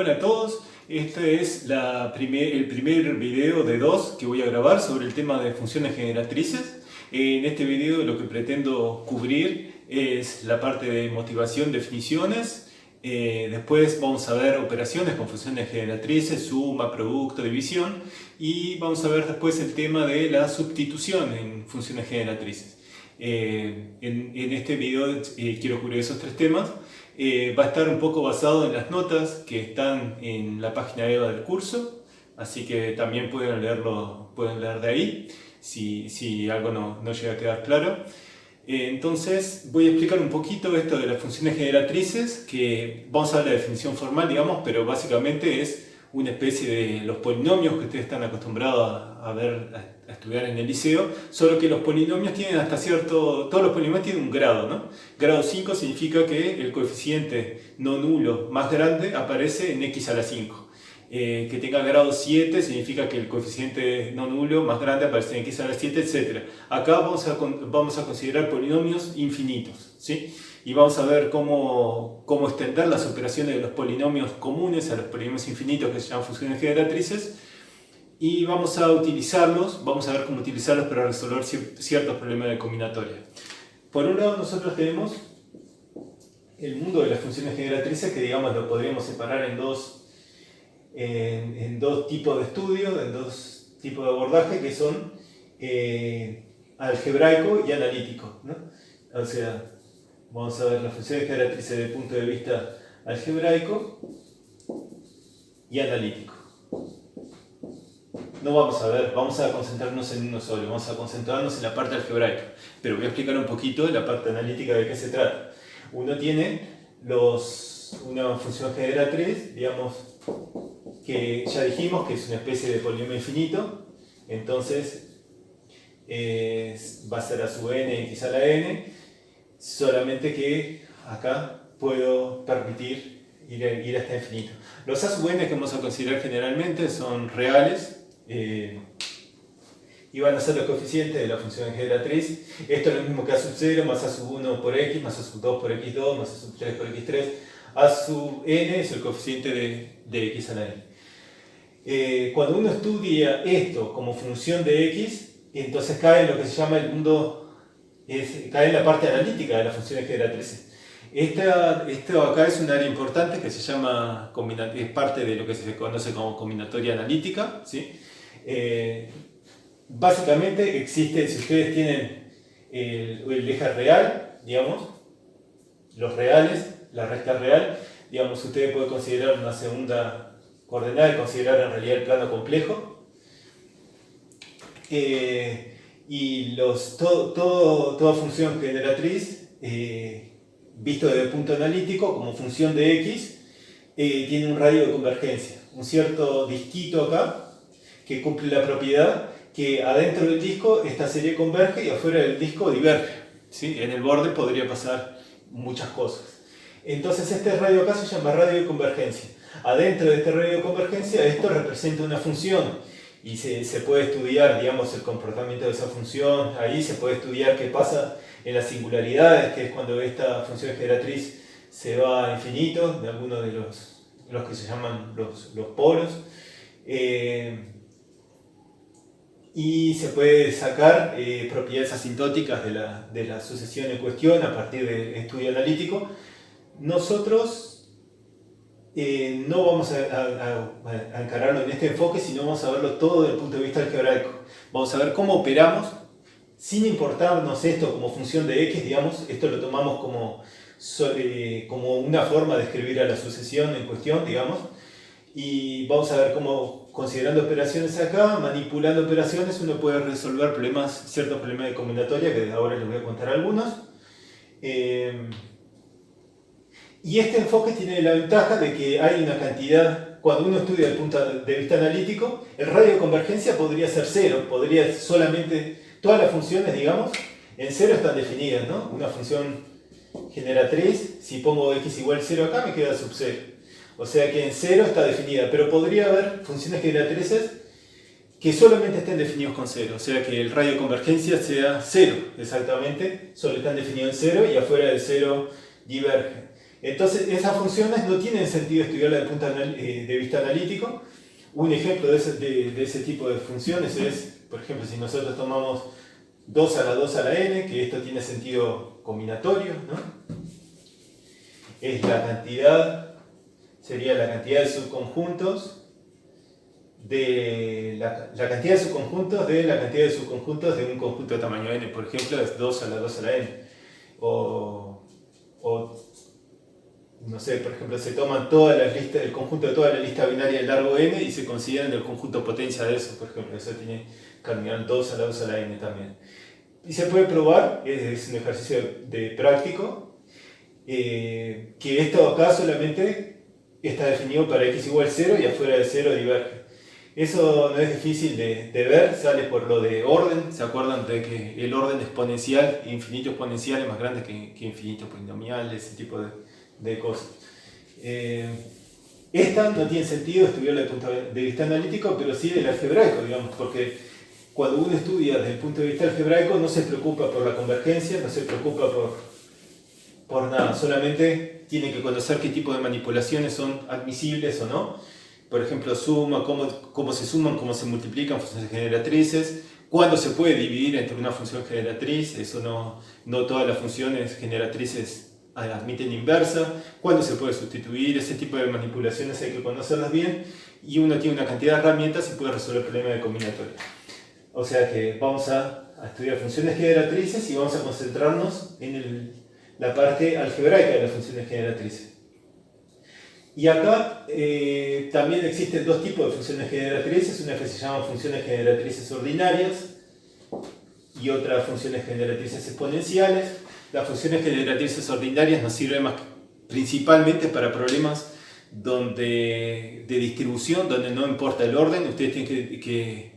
Hola a todos, este es el primer video de dos que voy a grabar sobre el tema de funciones generatrices. En este video lo que pretendo cubrir es la parte de motivación, definiciones. Después vamos a ver operaciones con funciones generatrices, suma, producto, división. Y vamos a ver después el tema de la sustitución en funciones generatrices. En este video quiero cubrir esos tres temas. Va a estar un poco basado en las notas que están en la página EVA del curso, así que también pueden leer de ahí si algo no llega a quedar claro. Entonces voy a explicar un poquito esto de las funciones generatrices, que vamos a ver la definición formal, digamos, pero básicamente es una especie de los polinomios que ustedes están acostumbrados a estudiar en el liceo, solo que los polinomios tienen todos los polinomios tienen un grado, ¿no? Grado 5 significa que el coeficiente no nulo más grande aparece en x a la 5. Que tenga grado 7 significa que el coeficiente no nulo más grande aparece en x a la 7, etc. Acá vamos a considerar polinomios infinitos, ¿sí? Y vamos a ver cómo extender las operaciones de los polinomios comunes a los polinomios infinitos, que se llaman funciones generatrices, y vamos a ver cómo utilizarlos para resolver ciertos problemas de combinatoria. Por un lado, nosotros tenemos el mundo de las funciones generatrices, que digamos lo podríamos separar en dos tipos de estudio, en dos tipos de abordaje, que son algebraico y analítico, ¿no? O sea, vamos a ver las funciones generatrices desde el punto de vista algebraico y analítico. No vamos a concentrarnos en uno solo, vamos a concentrarnos en la parte algebraica, pero voy a explicar un poquito la parte analítica de qué se trata. Uno tiene una función generatriz, digamos, que ya dijimos que es una especie de polinomio infinito, entonces va a ser a sub n x a la n, solamente que acá puedo permitir ir hasta infinito. Los a sub n que vamos a considerar generalmente son reales, y van a ser los coeficientes de la función generatriz. Esto es lo mismo que a sub 0 más a sub 1 por x, más a sub 2 por x2, más a sub 3 por x3. A sub n es el coeficiente de x a la n. Cuando uno estudia esto como función de x, entonces cae en lo que se llama cae en la parte analítica de las funciones generatrices. Esto acá es un área importante que se llama, es parte de lo que se conoce como combinatoria analítica, ¿sí? Básicamente existe, si ustedes tienen el eje real, digamos, los reales, la recta real, digamos, ustedes pueden considerar una segunda coordenada y considerar en realidad el plano complejo. Y toda función generatriz, visto desde el punto analítico como función de x, tiene un radio de convergencia, un cierto disquito acá, que cumple la propiedad que adentro del disco esta serie converge y afuera del disco diverge, ¿sí? En el borde podría pasar muchas cosas. Entonces este radio acá se llama radio de convergencia. Adentro de este radio de convergencia esto representa una función y se puede estudiar, digamos, el comportamiento de esa función. Ahí se puede estudiar qué pasa en las singularidades, que es cuando esta función generatriz se va a infinito, de algunos de los que se llaman los polos. Y se puede sacar propiedades asintóticas de la sucesión en cuestión a partir del estudio analítico. Nosotros no vamos a encararlo en este enfoque, sino vamos a verlo todo desde el punto de vista algebraico. Vamos a ver cómo operamos, sin importarnos esto como función de x, digamos, esto lo tomamos como una forma de escribir a la sucesión en cuestión, digamos, y vamos a ver cómo, considerando operaciones acá, manipulando operaciones, uno puede resolver ciertos problemas de combinatoria, que ahora les voy a contar algunos. Y este enfoque tiene la ventaja de que hay una cantidad, cuando uno estudia desde el punto de vista analítico, el radio de convergencia podría ser 0, podría solamente, todas las funciones, digamos, en 0 están definidas, ¿no? Una función generatriz, si pongo x igual 0 acá, me queda sub 0. O sea que en 0 está definida, pero podría haber funciones generatrices que solamente estén definidos con 0, o sea que el radio de convergencia sea 0, exactamente, solo están definidos en 0 y afuera del 0 divergen. Entonces, esas funciones no tienen sentido estudiarlas desde el punto de vista analítico. Un ejemplo de ese tipo de funciones es, por ejemplo, si nosotros tomamos 2 a la 2 a la n, que esto tiene sentido combinatorio, ¿no? Es la cantidad, sería la cantidad de subconjuntos de la cantidad de subconjuntos de la cantidad de subconjuntos de un conjunto de tamaño n. Por ejemplo, es 2 a la 2 a la n. O no sé, por ejemplo, se toman todas las listas, el conjunto de toda la lista binaria del largo n y se consideran el conjunto potencia de eso. Por ejemplo, eso tiene cardinal 2 a la 2 a la n también. Y se puede probar, es un ejercicio de práctico, que esto acá solamente está definido para x igual 0 y afuera de 0 diverge. Eso no es difícil de ver, sale por lo de orden. ¿Se acuerdan de que el orden exponencial, infinito exponencial, es más grande que infinito polinomial, ese tipo de cosas? Esta no tiene sentido estudiarla desde el punto de vista analítico, pero sí del algebraico, digamos, porque cuando uno estudia desde el punto de vista algebraico no se preocupa por la convergencia, no se preocupa por nada, solamente tiene que conocer qué tipo de manipulaciones son admisibles o no. Por ejemplo, suma, cómo se suman, cómo se multiplican funciones generatrices, cuándo se puede dividir entre una función generatriz, eso no todas las funciones generatrices admiten inversa, cuándo se puede sustituir, ese tipo de manipulaciones hay que conocerlas bien, y uno tiene una cantidad de herramientas y puede resolver problemas de combinatoria. O sea que vamos a estudiar funciones generatrices y vamos a concentrarnos en la parte algebraica de las funciones generatrices. Y acá también existen dos tipos de funciones generatrices, una que se llama funciones generatrices ordinarias y otras funciones generatrices exponenciales. Las funciones generatrices ordinarias nos sirven principalmente para problemas de distribución, donde no importa el orden. Ustedes tienen que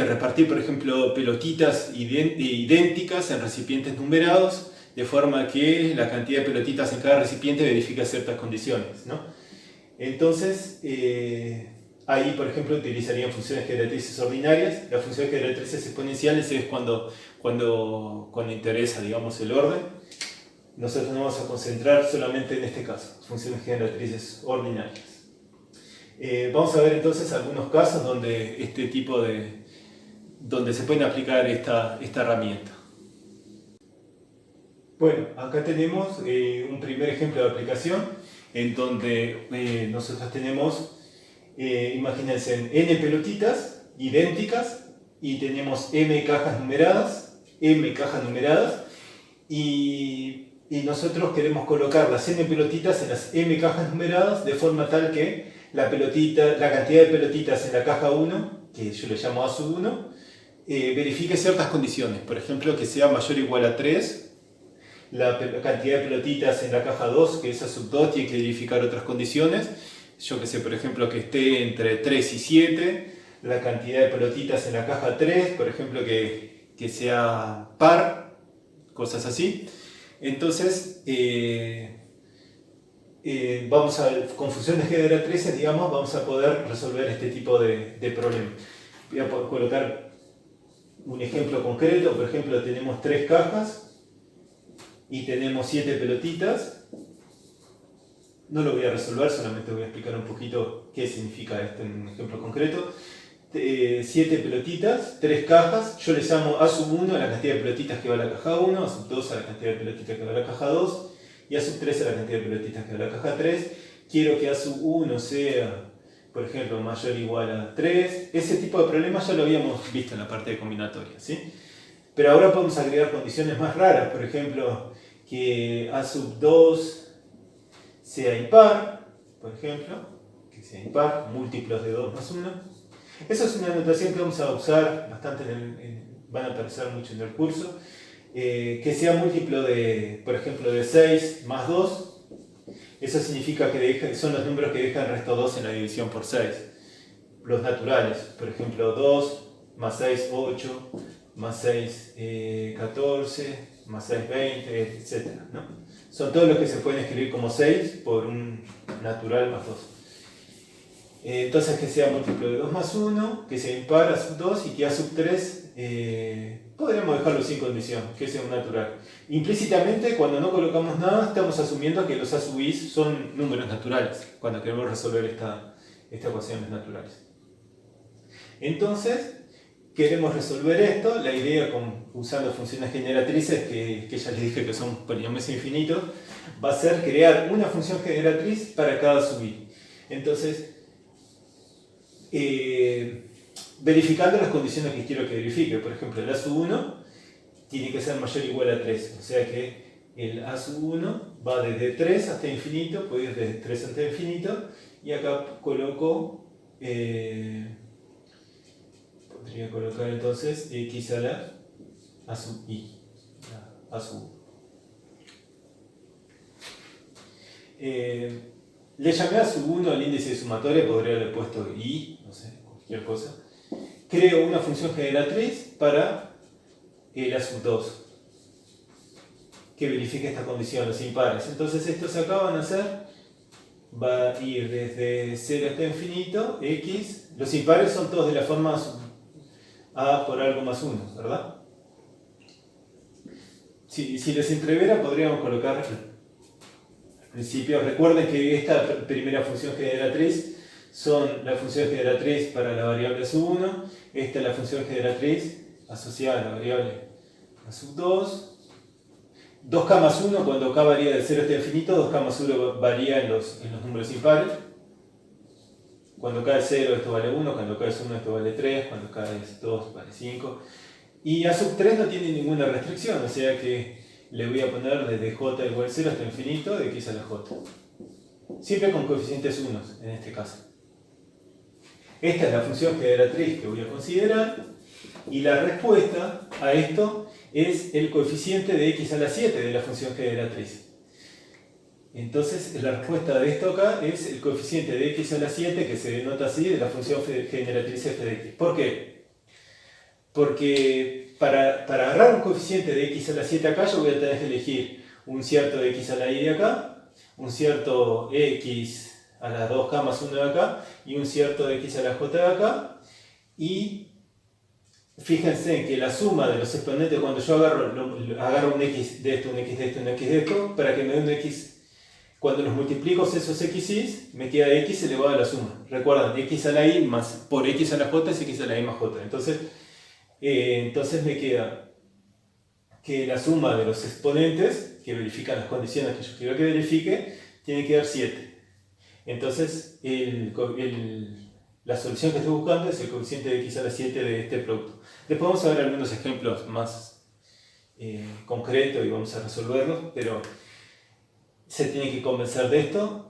repartir, por ejemplo, pelotitas idénticas en recipientes numerados, de forma que la cantidad de pelotitas en cada recipiente verifica ciertas condiciones, ¿no? Entonces, ahí, por ejemplo, utilizarían funciones generatrices ordinarias. Las funciones generatrices exponenciales es cuando interesa, digamos, el orden. Nosotros nos vamos a concentrar solamente en este caso, funciones generatrices ordinarias. Vamos a ver entonces algunos casos donde donde se puede aplicar esta herramienta. Bueno, acá tenemos un primer ejemplo de aplicación en donde nosotros tenemos, imagínense, n pelotitas idénticas y tenemos m cajas numeradas, y nosotros queremos colocar las n pelotitas en las m cajas numeradas de forma tal que la cantidad de pelotitas en la caja 1, que yo le llamo A1, verifique ciertas condiciones. Por ejemplo, que sea mayor o igual a 3. La cantidad de pelotitas en la caja 2, que es A2, tiene que verificar otras condiciones. Yo que sé, por ejemplo, que esté entre 3 y 7. La cantidad de pelotitas en la caja 3, por ejemplo, que sea par, cosas así. Entonces, con funciones generatrices, digamos, vamos a poder resolver este tipo de problemas. Voy a colocar un ejemplo concreto. Por ejemplo, tenemos 3 cajas y tenemos 7 pelotitas. No lo voy a resolver, solamente voy a explicar un poquito qué significa esto en un ejemplo concreto. 7 pelotitas, 3 cajas, yo les llamo A1 a la cantidad de pelotitas que va a la caja 1, A2 a la cantidad de pelotitas que va a la caja 2 y A3 a la cantidad de pelotitas que va a la caja 3. Quiero que A1 sea, por ejemplo, mayor o igual a 3. Ese tipo de problemas ya lo habíamos visto en la parte de combinatoria, ¿sí? Pero ahora podemos agregar condiciones más raras, por ejemplo, que A2 sea impar, por ejemplo, que sea impar, múltiplos de 2 más 1. Esa es una notación que vamos a usar bastante, van a aparecer mucho en el curso. Que sea múltiplo de, por ejemplo, de 6 más 2. Eso significa que son los números que dejan resto 2 en la división por 6. Los naturales, por ejemplo, 2 más 6, 8, más 6, 14, más 6, 20, etc., ¿no? Son todos los que se pueden escribir como 6 por un natural más 2. Entonces que sea múltiplo de 2 más 1, que sea impar A2 y que A3 podríamos dejarlo sin condición, que sea un natural. Implícitamente, cuando no colocamos nada, estamos asumiendo que los A sub i son números naturales, cuando queremos resolver estas ecuaciones naturales. Entonces, queremos resolver esto. La idea usando funciones generatrices, que ya les dije que son polinomios infinitos, va a ser crear una función generatriz para cada sub i. Entonces, verificando las condiciones que quiero que verifique. Por ejemplo, el A sub 1 tiene que ser mayor o igual a 3. O sea que el A sub 1 va desde 3 hasta infinito, puede ir desde 3 hasta infinito, y acá coloco, podría colocar entonces x a la A sub i, A sub 1. Le llamé a sub 1 al índice de sumatoria, podría haber puesto i, no sé, cualquier cosa. Creo una función generatriz para el A sub 2 que verifique esta condición, los impares. Entonces estos acá van a ser, va a ir desde 0 hasta infinito, x, los impares son todos de la forma a por algo más 1, ¿verdad? Si les entrevera podríamos colocar al principio, recuerden que esta primera función generatriz son la función generatriz para la variable sub 1, esta es la función generatriz asociada a la variable a sub 2, 2k más 1 cuando k varía de 0 hasta infinito, 2k más 1 varía en los números impares. Cuando k es 0 esto vale 1, cuando k es 1 esto vale 3, cuando k es 2 vale 5. Y a sub 3 no tiene ninguna restricción, o sea que le voy a poner desde j igual 0 hasta infinito de x a la j. Siempre con coeficientes 1 en este caso. Esta es la función generatriz que voy a considerar, y la respuesta a esto es el coeficiente de x a la 7 de la función generatriz. Entonces la respuesta de esto acá es el coeficiente de x a la 7, que se denota así, de la función generatriz f de x. ¿Por qué? Porque para agarrar un coeficiente de x a la 7 acá, yo voy a tener que elegir un cierto de x a la y de acá, un cierto x a la 2k más 1 de acá, y un cierto de x a la j de acá. Y fíjense que la suma de los exponentes, cuando yo agarro un x de esto, un x de esto, un x de esto, para que me dé un x, cuando los multiplico esos x's, me queda x elevado a la suma. Recuerden, x a la y más por x a la j es x a la y más j. Entonces me queda que la suma de los exponentes, que verifican las condiciones que yo quiero que verifique, tiene que dar 7. Entonces la solución que estoy buscando es el coeficiente de x a la 7 de este producto. Después vamos a ver algunos ejemplos más concretos y vamos a resolverlos, pero se tienen que convencer de esto.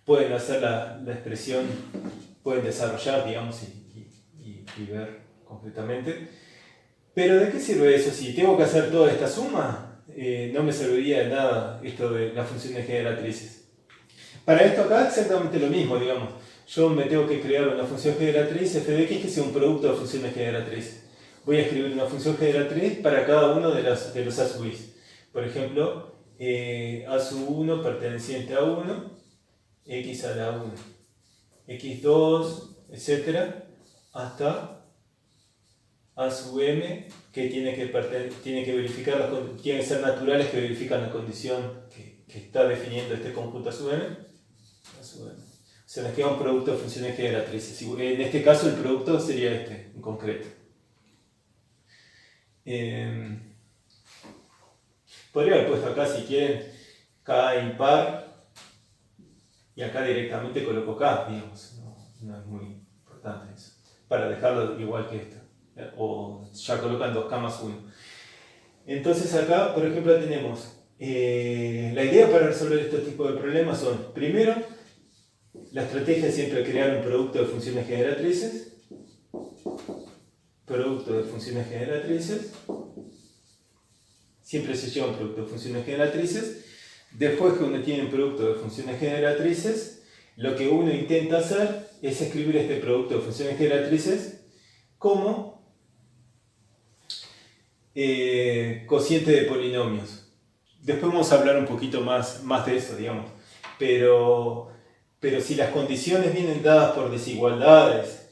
Pueden hacer la expresión, pueden desarrollar, digamos, y ver concretamente. Pero ¿de qué sirve eso? Si tengo que hacer toda esta suma, no me serviría de nada esto de las funciones generatrices. Para esto acá exactamente lo mismo, digamos. Yo me tengo que crear una función generatriz f de x que sea un producto de funciones generatrices. Voy a escribir una función generatriz para cada uno de los a sub i. Por ejemplo, a sub 1 perteneciente a 1, x a la 1, x2, etc. hasta a sub m, que tiene que verificar tienen que ser naturales que verifican la condición que está definiendo este conjunto a sub m. Se nos queda un producto de funciones generatrices. En este caso el producto sería este, en concreto. Podría haber puesto acá, si quieren, k impar, y acá directamente coloco k, digamos. No es muy importante eso, para dejarlo igual que esto. O ya colocan 2k más 1. Entonces acá, por ejemplo, tenemos la idea para resolver este tipo de problemas son, primero, la estrategia es siempre crear un producto de funciones generatrices. Producto de funciones generatrices. Siempre se lleva un producto de funciones generatrices. Después que uno tiene un producto de funciones generatrices, lo que uno intenta hacer es escribir este producto de funciones generatrices como cociente de polinomios. Después vamos a hablar un poquito más de eso, digamos. Pero si las condiciones vienen dadas por desigualdades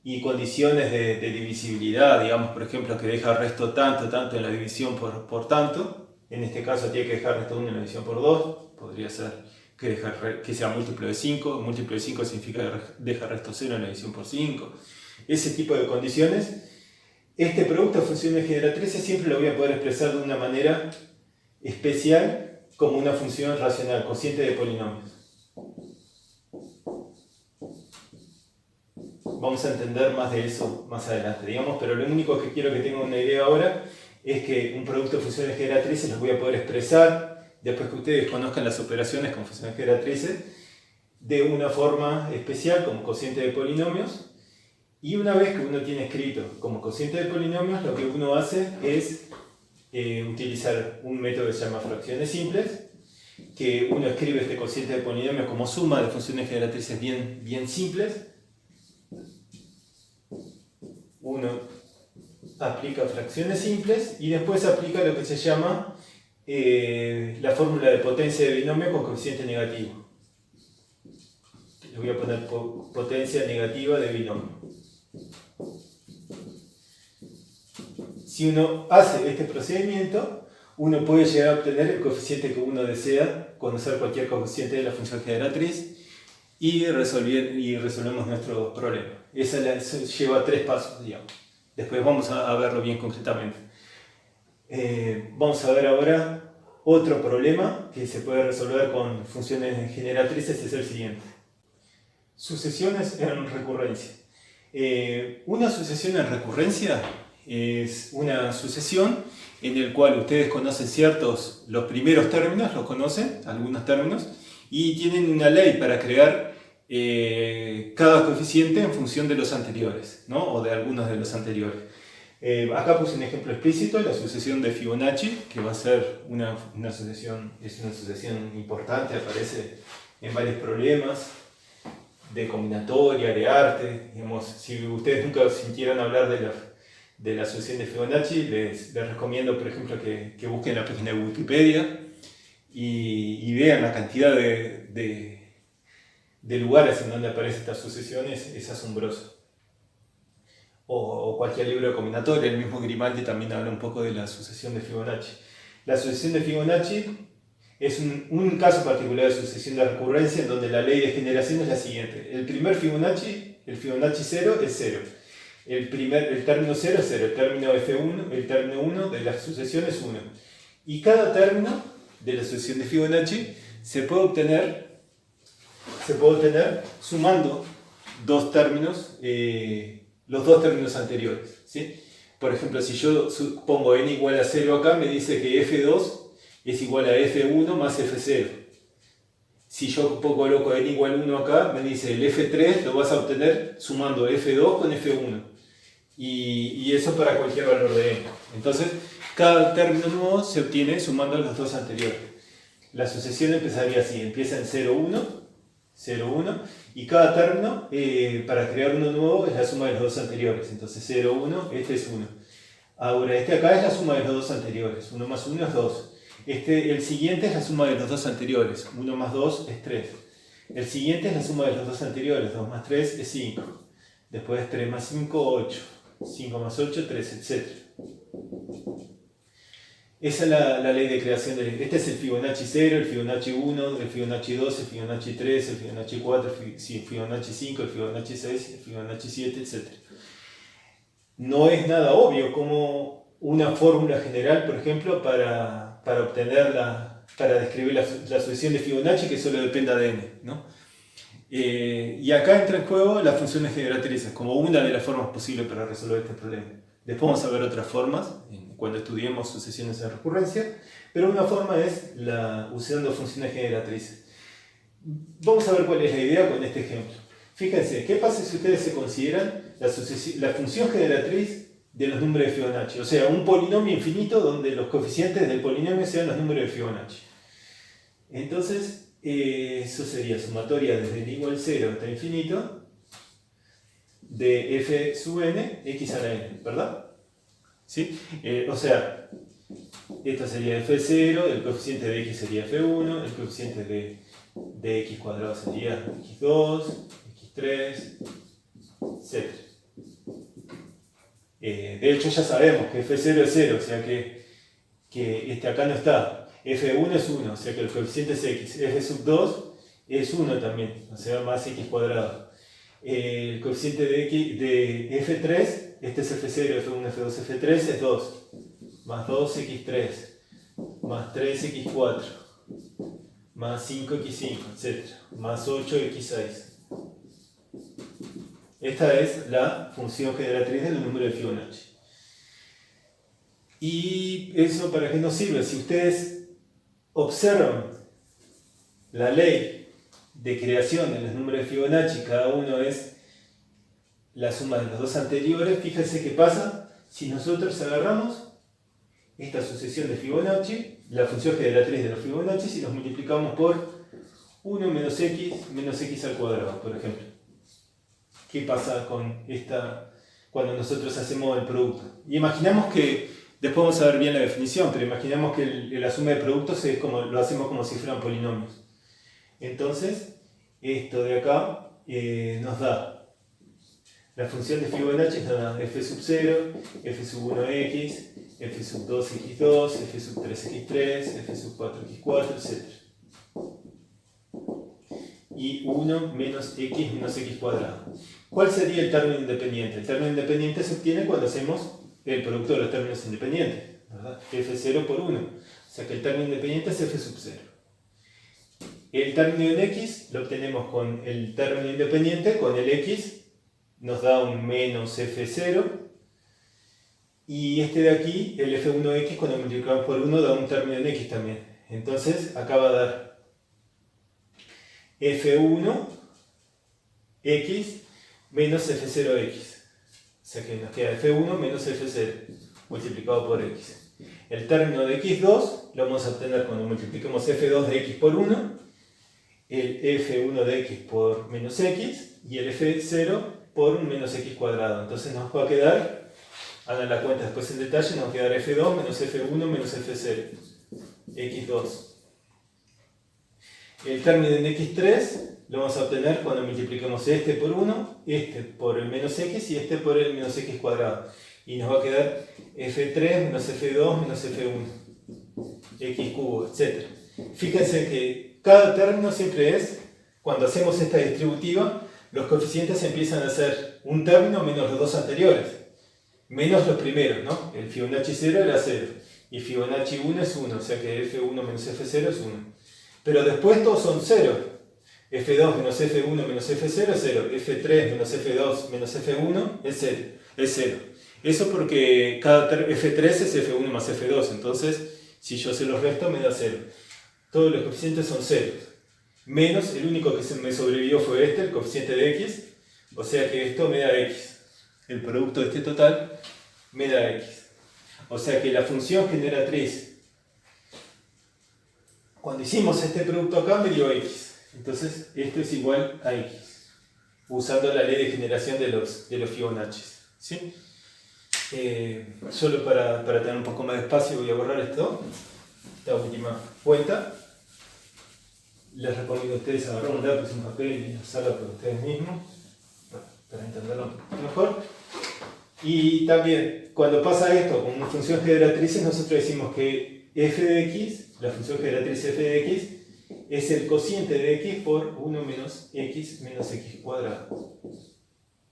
y condiciones de divisibilidad, digamos, por ejemplo, que deja resto tanto, tanto en la división por tanto. En este caso tiene que dejar resto 1 en la división por 2. Podría ser que sea múltiplo de 5. Múltiplo de 5 significa que deja resto 0 en la división por 5. Ese tipo de condiciones. Este producto de funciones generatrices siempre lo voy a poder expresar de una manera especial como una función racional, cociente de polinomios. Vamos a entender más de eso más adelante, digamos, pero lo único que quiero que tengan una idea ahora es que un producto de funciones generatrices los voy a poder expresar, después que ustedes conozcan las operaciones con funciones generatrices, de una forma especial como cociente de polinomios. Y una vez que uno tiene escrito como cociente de polinomios, lo que uno hace es utilizar un método que se llama fracciones simples, que uno escribe este cociente de polinomios como suma de funciones generatrices bien simples. Uno aplica fracciones simples y después aplica lo que se llama la fórmula de potencia de binomio con coeficiente negativo. Le voy a poner potencia negativa de binomio. Si uno hace este procedimiento, uno puede llegar a obtener el coeficiente que uno desea, conocer cualquier coeficiente de la función generatriz y resolvemos nuestro problema. Eso lleva 3 pasos, digamos. Después vamos a verlo bien concretamente. Vamos a ver ahora otro problema que se puede resolver con funciones generatrices, es el siguiente. Sucesiones en recurrencia. Una sucesión en recurrencia es una sucesión en el cual ustedes conocen los primeros términos, los conocen, algunos términos, y tienen una ley para crear cada coeficiente en función de los anteriores, ¿no? O de algunos de los anteriores. Acá puse un ejemplo explícito, la sucesión de Fibonacci, que va a ser una sucesión importante, aparece en varios problemas de combinatoria, de arte. Digamos, si ustedes nunca sintieran hablar de la sucesión de Fibonacci, les recomiendo, por ejemplo, que busquen la página de Wikipedia y vean la cantidad de lugares en donde aparecen estas sucesiones, es asombroso. O cualquier libro de combinatoria, el mismo Grimaldi también habla un poco de la sucesión de Fibonacci. La sucesión de Fibonacci es un caso particular de sucesión de recurrencia en donde la ley de generación es la siguiente. El primer Fibonacci, el Fibonacci 0 es 0. El término 0 es 0, el término F1, el término 1 de la sucesión es 1. Y cada término de la sucesión de Fibonacci se puede obtener sumando dos términos, los dos términos anteriores, ¿sí? Por ejemplo, si yo pongo n igual a 0 acá, me dice que f2 es igual a f1 más f0. Si yo coloco n igual a 1 acá, me dice el f3 lo vas a obtener sumando f2 con f1. Y eso para cualquier valor de n. Entonces, cada término nuevo se obtiene sumando los dos anteriores. La sucesión empezaría así, empieza en 0, 1, 0, 1, y cada término, para crear uno nuevo, es la suma de los dos anteriores. Entonces 0, 1, este es 1. Ahora, este acá es la suma de los dos anteriores. 1 más 1 es 2. El siguiente es la suma de los dos anteriores. 1 más 2 es 3. El siguiente es la suma de los dos anteriores. 2 más 3 es 5. Después 3 más 5, 8. 5 más 8, 3, etc. Esa es la ley de creación. Este es el Fibonacci 0, el Fibonacci 1, el Fibonacci 2, el Fibonacci 3, el Fibonacci 4, el Fibonacci 5, el Fibonacci 6, el Fibonacci 7, etc. No es nada obvio como una fórmula general, por ejemplo, para describir la sucesión de Fibonacci que solo dependa de n, ¿no? Y acá entra en juego las funciones generatrices como una de las formas posibles para resolver este problema. Después vamos a ver otras formas cuando estudiemos sucesiones en recurrencia, pero una forma es usando funciones generatrices. Vamos a ver cuál es la idea con este ejemplo. Fíjense, ¿qué pasa si ustedes se consideran la función generatriz de los números de Fibonacci? O sea, un polinomio infinito donde los coeficientes del polinomio sean los números de Fibonacci. Entonces, eso sería sumatoria desde n igual 0 hasta infinito de f sub n, x a la n, ¿verdad? ¿Sí? O sea, esto sería f0, el coeficiente de x sería f1, el coeficiente de x cuadrado sería x2, x3, etc. De hecho ya sabemos que F0 es 0, o sea que acá no está. F1 es 1, o sea que el coeficiente es x. F sub 2 es 1 también, o sea más x cuadrado. El coeficiente de F3, este es F0, F1, F2, F3 es 2. Más 2x3, más 3x4, más 5x5, etc. Más 8x6. Esta es la función generatriz del número de Fibonacci. ¿Y eso para qué nos sirve? Si ustedes observan la ley de creación de los números de Fibonacci, cada uno es la suma de los dos anteriores, fíjense qué pasa si nosotros agarramos esta sucesión de Fibonacci, la función generatriz de los Fibonacci, y los multiplicamos por 1 menos x al cuadrado, por ejemplo. ¿Qué pasa con esta cuando nosotros hacemos el producto? Y imaginamos que, después vamos a ver bien la definición, pero imaginamos que la suma de productos es como, lo hacemos como si fueran polinomios. Entonces, esto de acá nos da la función de Fibonacci, nos da f sub 0, f sub 1x, f sub 2x2, f sub 3x3, f sub 4x4, etc. Y 1 menos x cuadrado. ¿Cuál sería el término independiente? El término independiente se obtiene cuando hacemos el producto de los términos independientes, ¿verdad? F0 por 1. O sea que el término independiente es f sub 0. El término en x lo obtenemos con el término independiente, con el x nos da un menos f0. Y este de aquí, el f1x, cuando multiplicamos por 1 da un término en x también. Entonces acá va a dar f1x menos f0x. O sea que nos queda f1 menos f0 multiplicado por x. El término de x2 lo vamos a obtener cuando multipliquemos f2 de x por 1, el f1 de x por menos x y el f0 por un menos x cuadrado. Entonces nos va a quedar, hagan la cuenta después en detalle, nos va a quedar f2 menos f1 menos f0, x2. El término en x3 lo vamos a obtener cuando multipliquemos este por 1, este por el menos x y este por el menos x cuadrado. Y nos va a quedar f3 menos f2 menos f1, x cubo, etc. Fíjense que cada término siempre es, cuando hacemos esta distributiva, los coeficientes empiezan a ser un término menos los dos anteriores, menos los primeros, ¿no? El Fibonacci 0 era 0 y Fibonacci 1 es 1, o sea que f1 menos f0 es 1. Pero después todos son 0. f2 menos f1 menos f0 es 0. f3 menos f2 menos f1 es 0. Eso porque cada f3 es f1 más f2. Entonces, si yo se los resto, me da 0. Todos los coeficientes son 0. Menos, el único que se me sobrevivió fue este, el coeficiente de x. O sea que esto me da x. El producto de este total me da x. O sea que la función generatriz, cuando hicimos este producto acá, me dio x. Entonces, esto es igual a x. Usando la ley de generación de los Fibonacci. ¿Sí? Solo para tener un poco más de espacio, voy a borrar esta última cuenta. Les recomiendo a ustedes agarrar un lápiz, un papel y hacerlo por ustedes mismos, para entenderlo un poco mejor. Y también, cuando pasa esto con una función generatriz, nosotros decimos que f de x, la función generatriz f de x, es el cociente de x por 1 menos x cuadrado.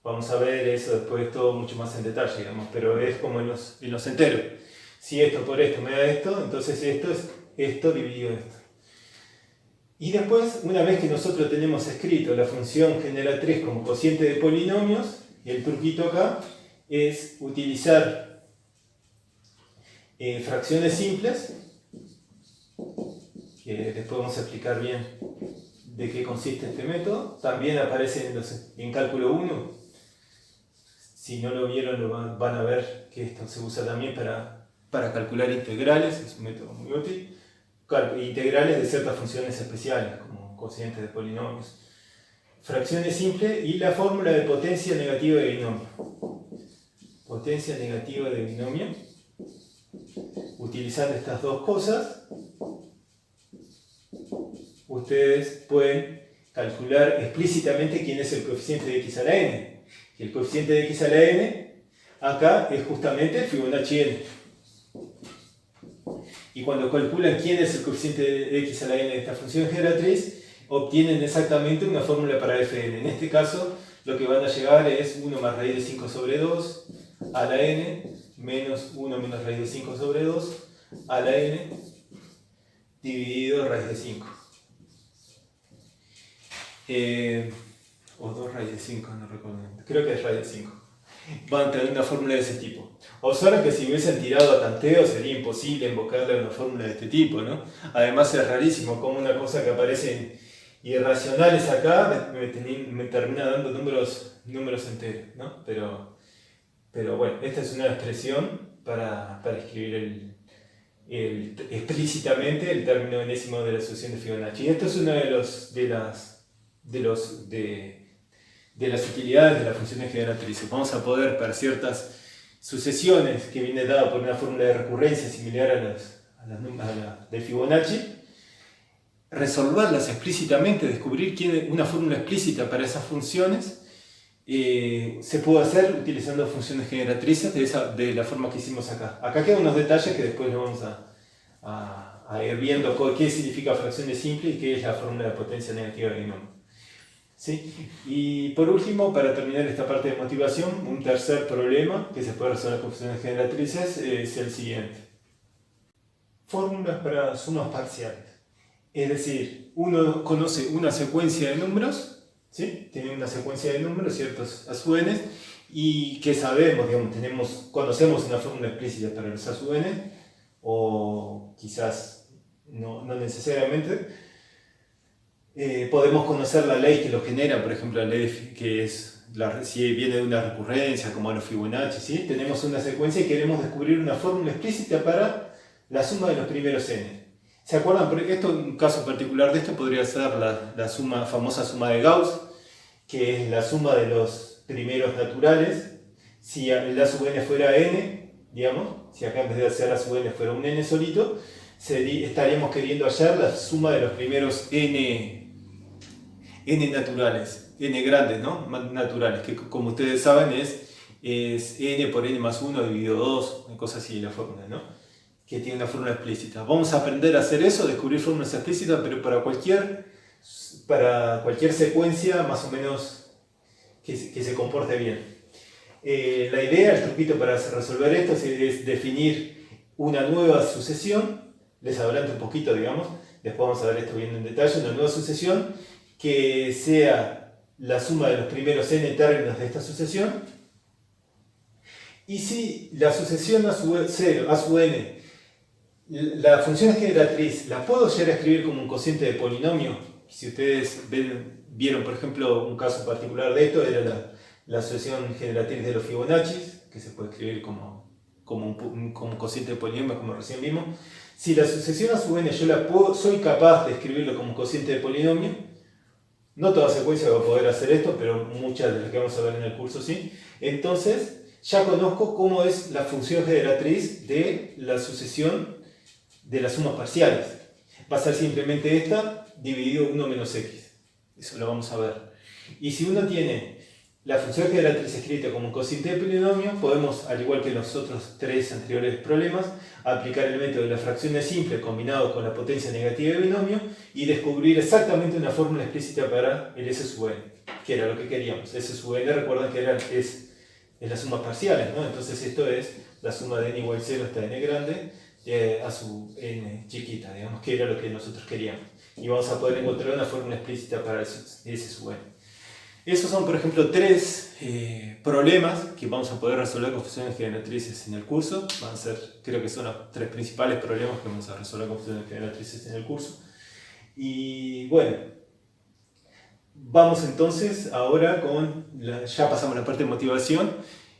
Vamos a ver eso después todo mucho más en detalle, digamos, pero es como en los enteros. Si esto por esto me da esto, entonces esto es esto dividido esto. Y después, una vez que nosotros tenemos escrito la función generatriz como cociente de polinomios, el truquito acá es utilizar fracciones simples, que después vamos a explicar bien de qué consiste este método. También aparece en cálculo 1. Si no lo vieron, van a ver que esto se usa también para calcular integrales, es un método muy útil. Integrales de ciertas funciones especiales, como cocientes de polinomios. Fracciones simples y la fórmula de potencia negativa de binomio. Potencia negativa de binomio. Utilizando estas dos cosas, ustedes pueden calcular explícitamente quién es el coeficiente de x a la n. Y el coeficiente de x a la n, acá es justamente Fibonacci n. Y cuando calculan quién es el coeficiente de x a la n de esta función generatriz, obtienen exactamente una fórmula para fn. En este caso, lo que van a llegar es 1 más raíz de 5 sobre 2 a la n, menos 1 menos raíz de 5 sobre 2 a la n, dividido raíz de 5. O 2 raíz de 5, no recuerdo. Creo que es raíz de 5. Van a tener una fórmula de ese tipo. Observen que si hubiesen tirado a tanteo sería imposible invocarle una fórmula de este tipo, ¿no? Además es rarísimo como una cosa que aparece irracionales acá me termina dando números enteros, ¿no? Pero bueno, esta es una expresión para escribir explícitamente el término enésimo de la sucesión de Fibonacci. Y esto es una de las utilidades de las funciones generatrices. Vamos a poder, para ciertas sucesiones que viene dada por una fórmula de recurrencia similar a la de Fibonacci, resolverlas explícitamente, descubrir una fórmula explícita para esas funciones, se puede hacer utilizando funciones generatrices de la forma que hicimos acá. Acá quedan unos detalles que después nos vamos a ir viendo qué significa fracciones simples y qué es la fórmula de potencia negativa de binomio. ¿Sí? Y por último, para terminar esta parte de motivación, un tercer problema que se puede resolver con funciones generatrices es el siguiente. Fórmulas para sumas parciales. Es decir, uno conoce una secuencia de números, ¿sí? Tiene una secuencia de números, ciertos a sub n, y que sabemos, digamos, conocemos una fórmula explícita para los a sub n, o quizás no necesariamente. Podemos conocer la ley que lo genera, por ejemplo, la ley que es si viene de una recurrencia, como los Fibonacci, ¿sí? Tenemos una secuencia y queremos descubrir una fórmula explícita para la suma de los primeros n. ¿Se acuerdan? Porque un caso particular de esto podría ser la famosa suma de Gauss, que es la suma de los primeros naturales. Si el a sub n fuera n, digamos, si acá en vez de hacer a sub n fuera un n solito, estaríamos queriendo hallar la suma de los primeros n naturales, n grandes, ¿no? Naturales, que como ustedes saben es n por n más 1 dividido 2, una cosa así la fórmula, ¿no? Que tiene una fórmula explícita. Vamos a aprender a hacer eso, descubrir fórmulas explícitas, pero para cualquier secuencia más o menos que se comporte bien. La idea, el truquito para resolver esto es definir una nueva sucesión. Les adelanto un poquito, digamos, después vamos a ver esto bien en detalle, una nueva sucesión que sea la suma de los primeros n términos de esta sucesión. Y si la sucesión a sub n, la función generatriz, la puedo llegar a escribir como un cociente de polinomio. Si ustedes vieron, por ejemplo, un caso particular de esto, era la sucesión generatriz de los Fibonacci, que se puede escribir como un cociente de polinomio, como recién vimos. Si la sucesión a sub n soy capaz de escribirlo como un cociente de polinomio, no toda secuencia va a poder hacer esto, pero muchas de las que vamos a ver en el curso sí. Entonces, ya conozco cómo es la función generatriz de la sucesión de las sumas parciales. Va a ser simplemente esta dividido 1 menos x. Eso lo vamos a ver. Y si uno tiene la función generatriz escrita como un cociente de polinomio, podemos, al igual que en los otros tres anteriores problemas, aplicar el método de las fracciones simples combinado con la potencia negativa de binomio y descubrir exactamente una fórmula explícita para el S sub n, que era lo que queríamos. S sub n, recuerden que es las sumas parciales, ¿no? Entonces esto es la suma de n igual 0 hasta n grande a su n chiquita, digamos, que era lo que nosotros queríamos. Y vamos a poder encontrar una fórmula explícita para S sub n. Esos son, por ejemplo, tres problemas que vamos a poder resolver con funciones generatrices en el curso. Van a ser, creo que son los tres principales problemas que vamos a resolver con funciones generatrices en el curso. Y bueno, vamos entonces ahora ya pasamos a la parte de motivación.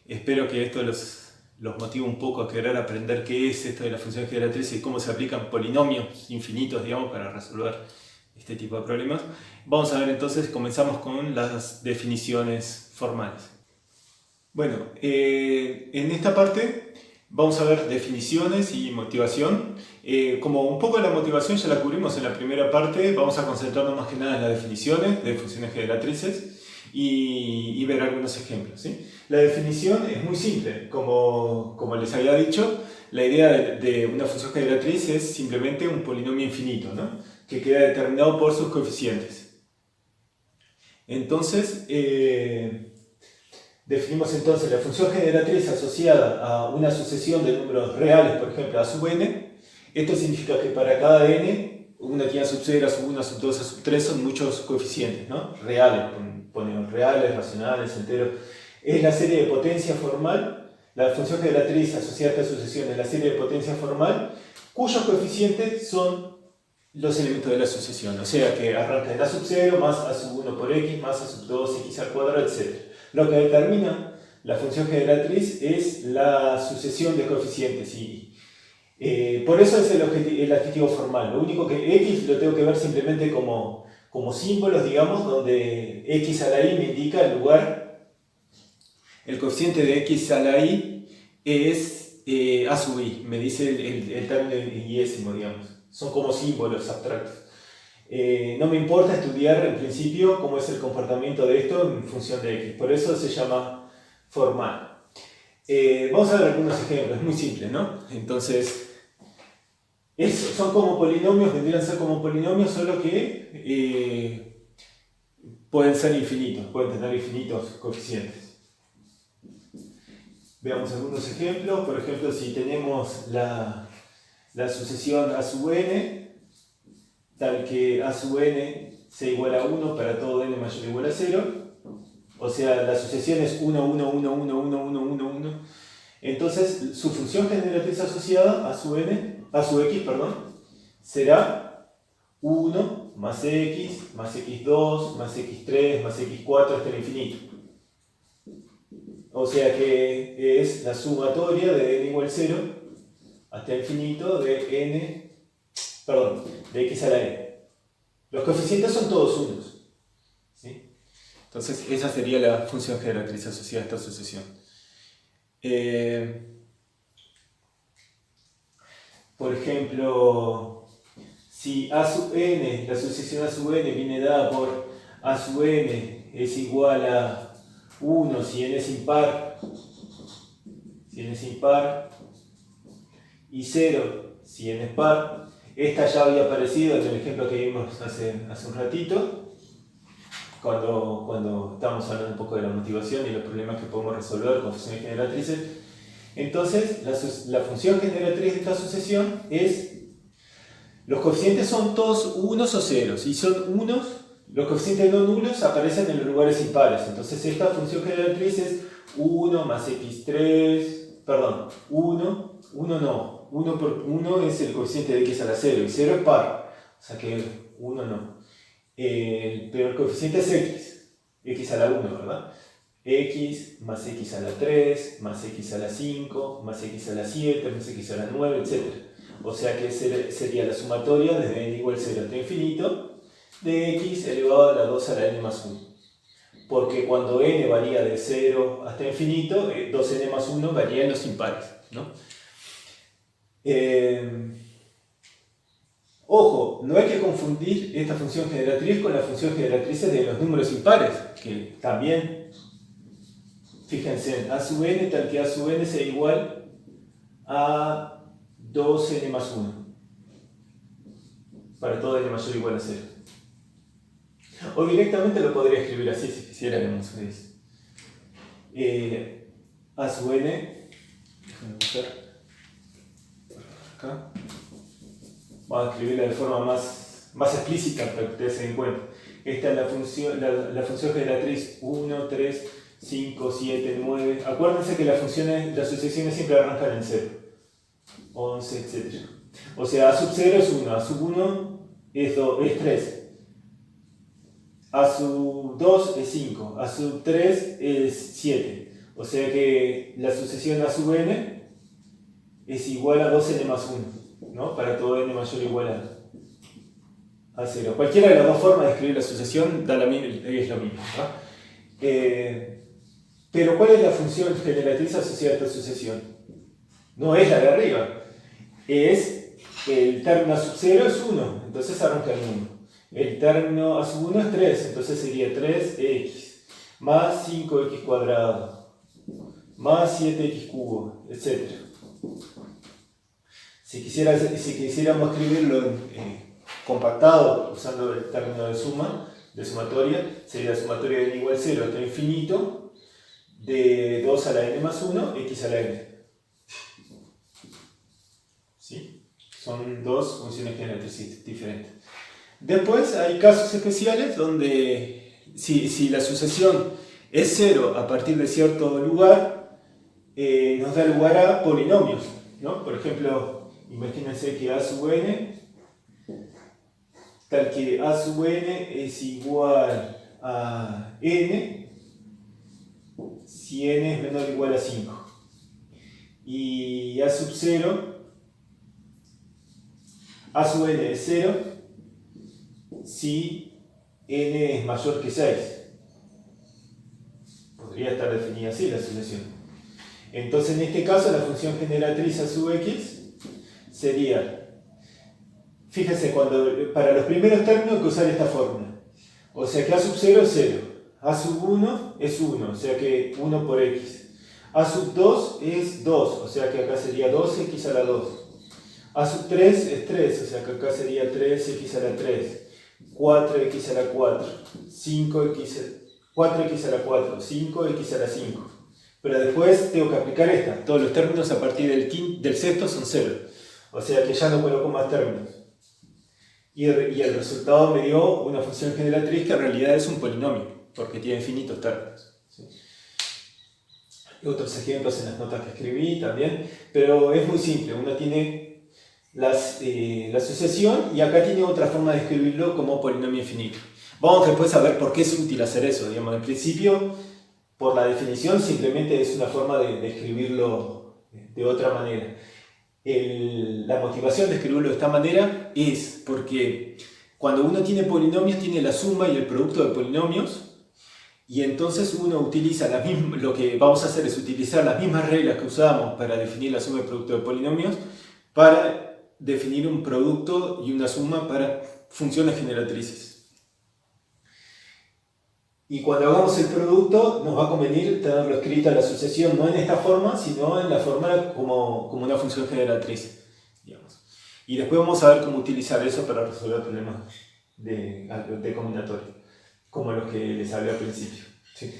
Espero que esto los motive un poco a querer aprender qué es esto de las funciones generatrices y cómo se aplican polinomios infinitos, digamos, para resolver este tipo de problemas. Vamos a ver entonces, comenzamos con las definiciones formales. Bueno, en esta parte vamos a ver definiciones y motivación. Como un poco de la motivación ya la cubrimos en la primera parte, vamos a concentrarnos más que nada en las definiciones de funciones generatrices. y ver algunos ejemplos, ¿sí? La definición es muy simple, como les había dicho, la idea de una función generatriz es simplemente un polinomio infinito, ¿no? Que queda determinado por sus coeficientes. Entonces, definimos entonces la función generatriz asociada a una sucesión de números reales, por ejemplo, a sub n. Esto significa que para cada n, una tiene a sub 0, a sub 1, a sub 2, a sub 3, son muchos coeficientes, ¿no? Reales, ponemos reales, racionales, enteros. Es la serie de potencia formal, la función generatriz asociada a esta sucesión es la serie de potencia formal, cuyos coeficientes son los elementos de la sucesión, o sea que arranca de a sub 0 más a sub 1 por x más a sub 2 x al cuadrado, etc. Lo que determina la función generatriz es la sucesión de coeficientes y por eso es el adjetivo formal. Lo único que x lo tengo que ver simplemente como símbolos, digamos, donde x a la i me indica el lugar. El coeficiente de x a la i es a sub i, me dice el término iésimo, digamos. Son como símbolos abstractos. No me importa estudiar en principio cómo es el comportamiento de esto en función de x, por eso se llama formal. Vamos a ver algunos ejemplos, es muy simple, ¿no? Entonces, son como polinomios, vendrían a ser como polinomios, solo que pueden ser infinitos, pueden tener infinitos coeficientes. Veamos algunos ejemplos. Por ejemplo, si tenemos la sucesión a sub n, tal que a sub n sea igual a 1 para todo n mayor o igual a 0, o sea, la sucesión es 1, 1, 1, 1, 1, 1, 1, 1, entonces su función generatriz asociada a su x, será 1 más x2, más x3, más x4 hasta el infinito. O sea que es la sumatoria de n igual 0 hasta el infinito de de x a la n. Los coeficientes son todos unos, ¿sí? Entonces esa sería la función generatriz asociada a esta sucesión. Por ejemplo, si a sub n, la sucesión a sub n viene dada por a sub n es igual a 1 si n es impar, y 0 si n es par. Esta ya había aparecido en el ejemplo que vimos hace un ratito, cuando estábamos hablando un poco de la motivación y los problemas que podemos resolver con funciones generatrices. Entonces, la función generatriz de esta sucesión es, los coeficientes son todos unos o ceros, y son unos. Los coeficientes no nulos aparecen en los lugares impares. Entonces esta función generatriz es 1 más x3, 1 por 1 es el coeficiente de x a la 0, y 0 es par, o sea que 1 no. Pero el coeficiente es x a la 1, ¿verdad? X más x a la 3, más x a la 5, más x a la 7, más x a la 9, etc. O sea que sería la sumatoria desde n igual 0 hasta infinito de x elevado a la 2 a la n más 1. Porque cuando n varía de 0 hasta infinito, 2n más 1 varía en los impares, ¿no? Ojo, no hay que confundir esta función generatriz con las funciones generatrices de los números impares, que también, fíjense, a sub n tal que a sub n sea igual a 2n más 1, para todo n mayor o igual a 0. O directamente lo podría escribir así si quisiéramos. A sub n, déjame buscar acá. Vamos a escribirla de forma más explícita para que ustedes se den cuenta. Esta es la función generatriz 1, 3, 5, 7, 9. Acuérdense que las sucesiones siempre arrancan en 0, 11, etc. O sea, a sub 0 es 1, a sub 1 es 3. A sub 2 es 5, a sub 3 es 7. O sea que la sucesión a sub n es igual a 2n más 1, ¿no? Para todo n mayor o igual a 0. Cualquiera de las dos formas de escribir la sucesión es lo mismo, ¿no? Pero ¿cuál es la función generatriz asociada a esta sucesión? No es la de arriba. Es el término a sub 0 es 1, entonces arranca en 1. El término a sub 1 es 3, entonces sería 3x. más 5x cuadrado, más 7x cubo, etc. Si quisiéramos escribirlo compactado usando el término de suma, de sumatoria, sería la sumatoria de n igual 0 hasta infinito de 2 a la n más 1, x a la n. ¿Sí? Son dos funciones generatrices diferentes. Después hay casos especiales donde si la sucesión es 0 a partir de cierto lugar, nos da lugar a polinomios, ¿no? Por ejemplo, imagínense que a sub n, tal que a sub n es igual a n si n es menor o igual a 5. Y a sub 0, a sub n es 0 si n es mayor que 6. Podría estar definida así la sucesión. Entonces, en este caso, la función generatriz a sub x sería, fíjense, para los primeros términos hay que usar esta fórmula. O sea que a sub 0 es 0, a sub 1 es 1, o sea que 1 por x. A sub 2 es 2, o sea que acá sería 2x a la 2. A sub 3 es 3, o sea que acá sería 3x a la 3. 4x a la 4, 4x a la 4, 5x a la 5. Pero después tengo que aplicar esta. Todos los términos a partir del sexto son 0. O sea que ya no coloco más términos. Y el resultado me dio una función generatriz que en realidad es un polinomio, porque tiene infinitos términos. ¿Sí? Y otros ejemplos en las notas que escribí también. Pero es muy simple. Uno tiene la sucesión y acá tiene otra forma de escribirlo como polinomio infinito. Vamos después a ver por qué es útil hacer eso. Digamos, en principio, por la definición, simplemente es una forma de escribirlo de otra manera. La motivación de escribirlo de esta manera es porque cuando uno tiene polinomios, tiene la suma y el producto de polinomios, y entonces uno utiliza lo que vamos a hacer es utilizar las mismas reglas que usábamos para definir la suma y el producto de polinomios para definir un producto y una suma para funciones generatrices. Y cuando hagamos el producto, nos va a convenir tenerlo escrito en la sucesión, no en esta forma, sino en la forma como una función generatriz, digamos. Y después vamos a ver cómo utilizar eso para resolver problemas de combinatoria, como los que les hablé al principio. ¿Sí?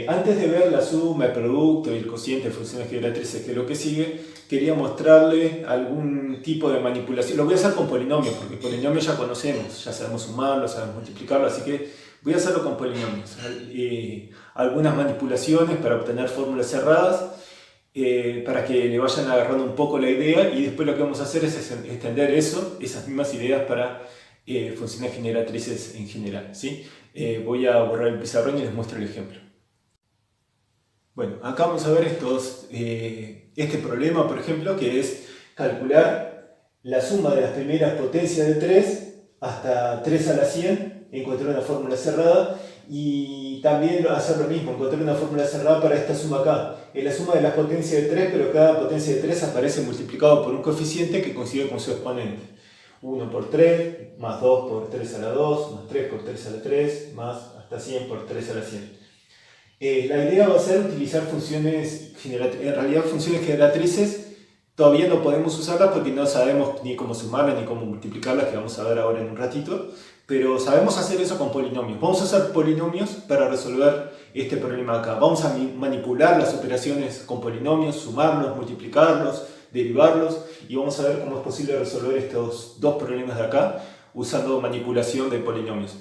Antes de ver la suma, el producto y el cociente de funciones generatrices, que es lo que sigue, quería mostrarle algún tipo de manipulación. Lo voy a hacer con polinomios, porque polinomios ya conocemos, ya sabemos sumarlo, sabemos multiplicarlo, así que voy a hacerlo con polinomios. Algunas manipulaciones para obtener fórmulas cerradas, para que le vayan agarrando un poco la idea, y después lo que vamos a hacer es extender esas mismas ideas para funciones generatrices en general. ¿Sí? Voy a borrar el pizarrón y les muestro el ejemplo. Bueno, acá vamos a ver este problema, por ejemplo, que es calcular la suma de las primeras potencias de 3 hasta 3 a la 100, encontrar una fórmula cerrada, y también hacer lo mismo, encontrar una fórmula cerrada para esta suma acá. Es la suma de las potencias de 3, pero cada potencia de 3 aparece multiplicado por un coeficiente que coincide con su exponente. 1 por 3, más 2 por 3 a la 2, más 3 por 3 a la 3, más hasta 100 por 3 a la 100. La idea va a ser utilizar funciones generatrices. En realidad, funciones generatrices todavía no podemos usarlas porque no sabemos ni cómo sumarlas ni cómo multiplicarlas, que vamos a ver ahora en un ratito, pero sabemos hacer eso con polinomios. Vamos a usar polinomios para resolver este problema acá. Vamos a manipular las operaciones con polinomios, sumarlos, multiplicarlos, derivarlos, y vamos a ver cómo es posible resolver estos dos problemas de acá usando manipulación de polinomios.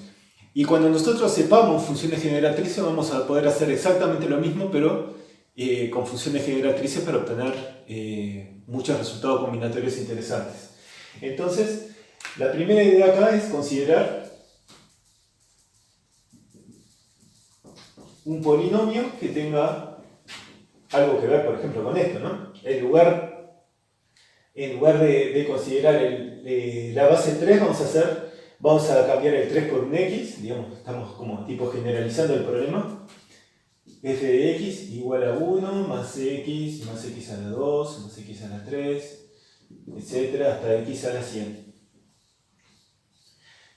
Y cuando nosotros sepamos funciones generatrices, vamos a poder hacer exactamente lo mismo, pero con funciones generatrices para obtener muchos resultados combinatorios interesantes. Entonces, la primera idea acá es considerar un polinomio que tenga algo que ver, por ejemplo, con esto, ¿no? En lugar de considerar la base 3, vamos a cambiar el 3 por un x, digamos, estamos como tipo generalizando el problema. F de x igual a 1 más x a la 2 más x a la 3, etc. hasta x a la 100.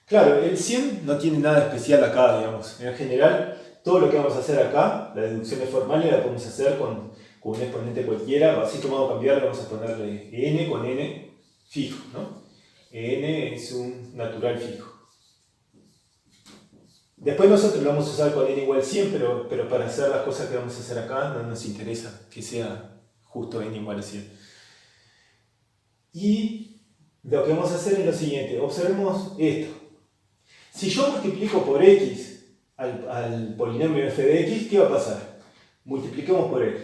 Claro, el 100 no tiene nada especial acá, digamos. En general, todo lo que vamos a hacer acá, las deducciones formales las podemos hacer con un exponente cualquiera. Así que vamos a cambiarle, vamos a ponerle n con n fijo, ¿no? N es un natural fijo. Después nosotros lo vamos a usar con n igual 100, pero para hacer las cosas que vamos a hacer acá no nos interesa que sea justo n igual a 100. Y lo que vamos a hacer es lo siguiente, observemos esto. Si yo multiplico por x al polinomio f de x, ¿qué va a pasar? Multipliquemos por x.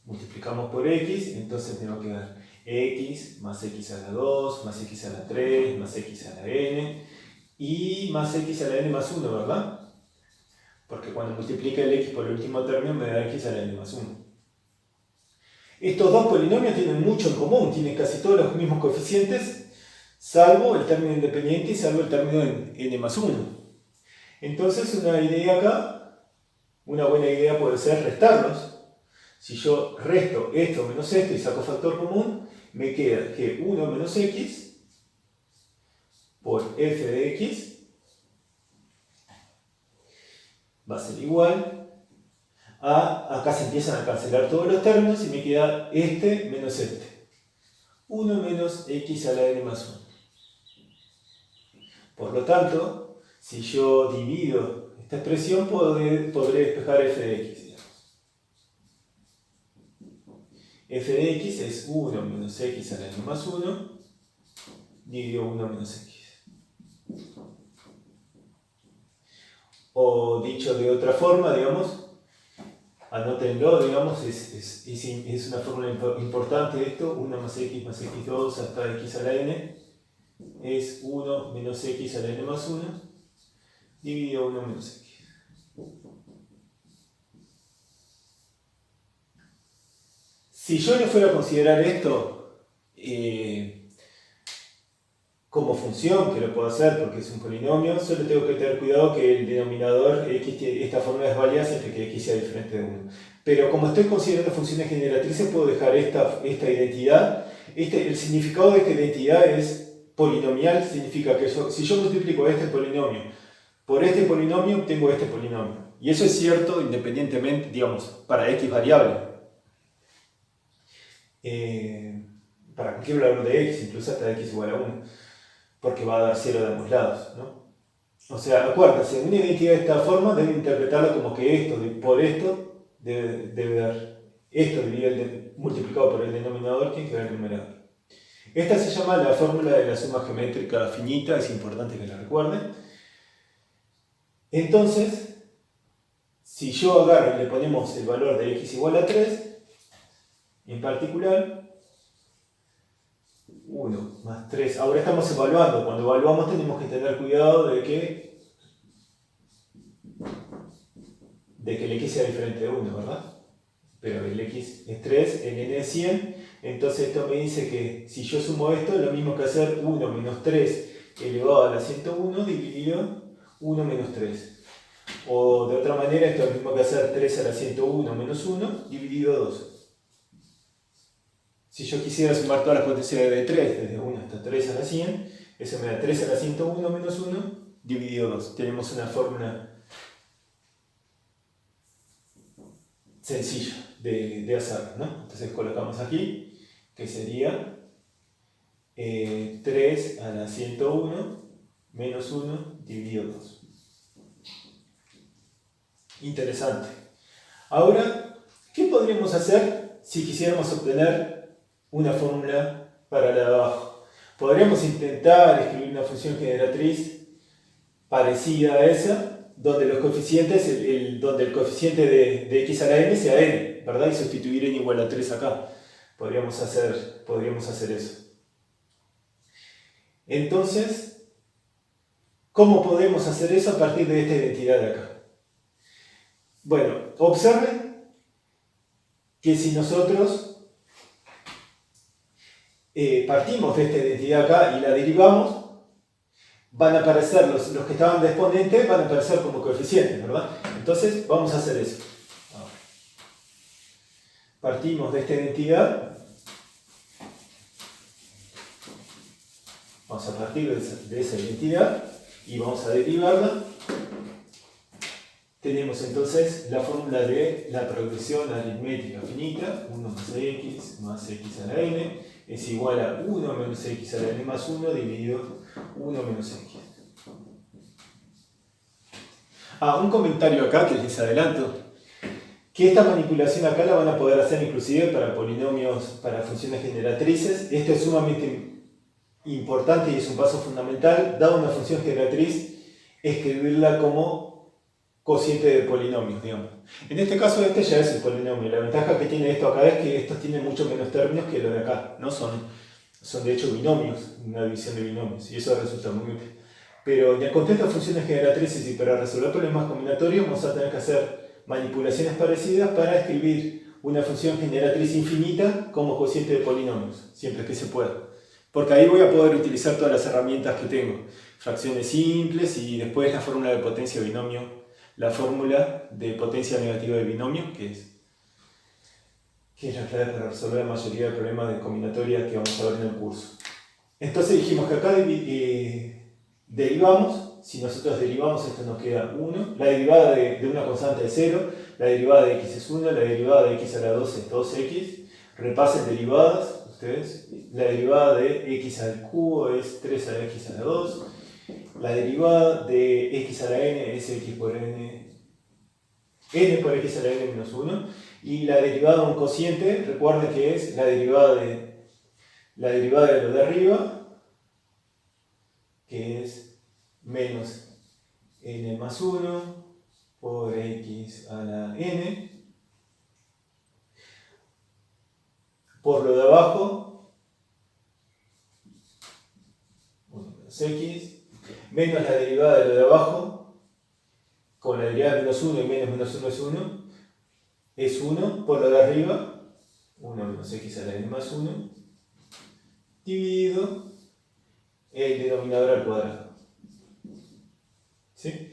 Multiplicamos por x, entonces me va a quedar x más x a la 2, más x a la 3, más x a la n, y más x a la n más 1, ¿verdad? Porque cuando multiplica el x por el último término me da x a la n más 1. Estos dos polinomios tienen mucho en común, tienen casi todos los mismos coeficientes, salvo el término independiente y salvo el término en n más 1. Entonces una idea acá, una buena idea puede ser restarlos. Si yo resto esto menos esto y saco factor común, me queda que 1 menos x por f de x va a ser igual a, acá se empiezan a cancelar todos los términos y me queda este menos este. 1 menos x a la n más 1. Por lo tanto, si yo divido esta expresión, podré despejar f de x. F de x es 1 menos x a la n más 1 dividido 1 menos x. O dicho de otra forma, digamos, anótenlo, digamos, es una fórmula importante esto, 1 más x2 hasta x a la n es 1 menos x a la n más 1 dividido 1 menos x. Si yo no fuera a considerar esto como función, que lo puedo hacer porque es un polinomio, solo tengo que tener cuidado que el denominador x, esta fórmula es válida siempre que x sea diferente de 1. Pero como estoy considerando funciones generatrices, puedo dejar esta identidad. El significado de esta identidad es polinomial, significa que si yo multiplico este polinomio por este polinomio, obtengo este polinomio. Y eso es cierto independientemente, digamos, para x variable. Para cualquier valor de x, incluso hasta x igual a 1, porque va a dar 0 de ambos lados, ¿no? O sea, acuérdense, una identidad de esta forma debe interpretarla como que esto por esto debe dar esto multiplicado por el denominador tiene que dar el numerador. Esta se llama la fórmula de la suma geométrica finita, es importante que la recuerden. Entonces, si yo agarro y le ponemos el valor de x igual a 3, en particular, 1 más 3. Ahora estamos evaluando. Cuando evaluamos tenemos que tener cuidado de que el x sea diferente de 1, ¿verdad? Pero el x es 3, el n es 100. Entonces esto me dice que si yo sumo esto, es lo mismo que hacer 1 menos 3 elevado a la 101 dividido 1 menos 3. O de otra manera, esto es lo mismo que hacer 3 a la 101 menos 1 dividido 2. Si yo quisiera sumar todas las potenciales de 3, desde 1 hasta 3 a la 100, eso me da 3 a la 101 menos 1 dividido 2. Tenemos una fórmula sencilla de hacerlo, ¿no? Entonces colocamos aquí, que sería 3 a la 101 menos 1 dividido 2. Interesante. Ahora, ¿qué podríamos hacer si quisiéramos obtener una fórmula para la de abajo? Podríamos intentar escribir una función generatriz parecida a esa, donde los coeficientes, donde el coeficiente de x a la n sea n, ¿verdad? Y sustituir n igual a 3 acá. Podríamos hacer eso. Entonces, ¿cómo podemos hacer eso a partir de esta identidad de acá? Bueno, observen que si nosotros partimos de esta identidad acá y la derivamos, van a aparecer los que estaban de exponente, van a aparecer como coeficientes, ¿verdad? Entonces vamos a hacer eso. Partimos de esta identidad, vamos a partir de esa identidad y vamos a derivarla. tenemos entonces la fórmula de la progresión aritmética finita, 1 más x a la n, es igual a 1 menos x a la n más 1 dividido 1 menos x. Un comentario acá que les adelanto, que esta manipulación acá la van a poder hacer inclusive para polinomios, para funciones generatrices. Esto es sumamente importante y es un paso fundamental, dado una función generatriz, escribirla como cociente de polinomios, digamos. En este caso este ya es el polinomio. La ventaja que tiene esto acá es que estos tienen mucho menos términos que los de acá, ¿no? Son de hecho binomios, una división de binomios, y eso resulta muy útil. Pero en el contexto de funciones generatrices y para resolver problemas combinatorios vamos a tener que hacer manipulaciones parecidas para escribir una función generatriz infinita como cociente de polinomios, siempre que se pueda. Porque ahí voy a poder utilizar todas las herramientas que tengo, fracciones simples y después la fórmula de potencia de binomio, la fórmula de potencia negativa de binomio, que es la clave para resolver la mayoría de problemas de combinatoria que vamos a ver en el curso. Entonces dijimos que acá derivamos, si nosotros derivamos esto nos queda 1, la derivada de una constante es 0, la derivada de x es 1, la derivada de x a la 2 es 2x, repasen derivadas, ustedes, la derivada de x al cubo es 3 a la x a la 2, la derivada de x a la n es x por n por x a la n menos 1, y la derivada de un cociente, recuerden que es la derivada de lo de arriba, que es menos n más 1 por x a la n, por lo de abajo, 1 menos x, menos la derivada de lo de abajo, con la derivada de menos 1 y menos 1 es 1, por lo de arriba, 1 menos x a la n más 1, dividido el denominador al cuadrado. ¿Sí?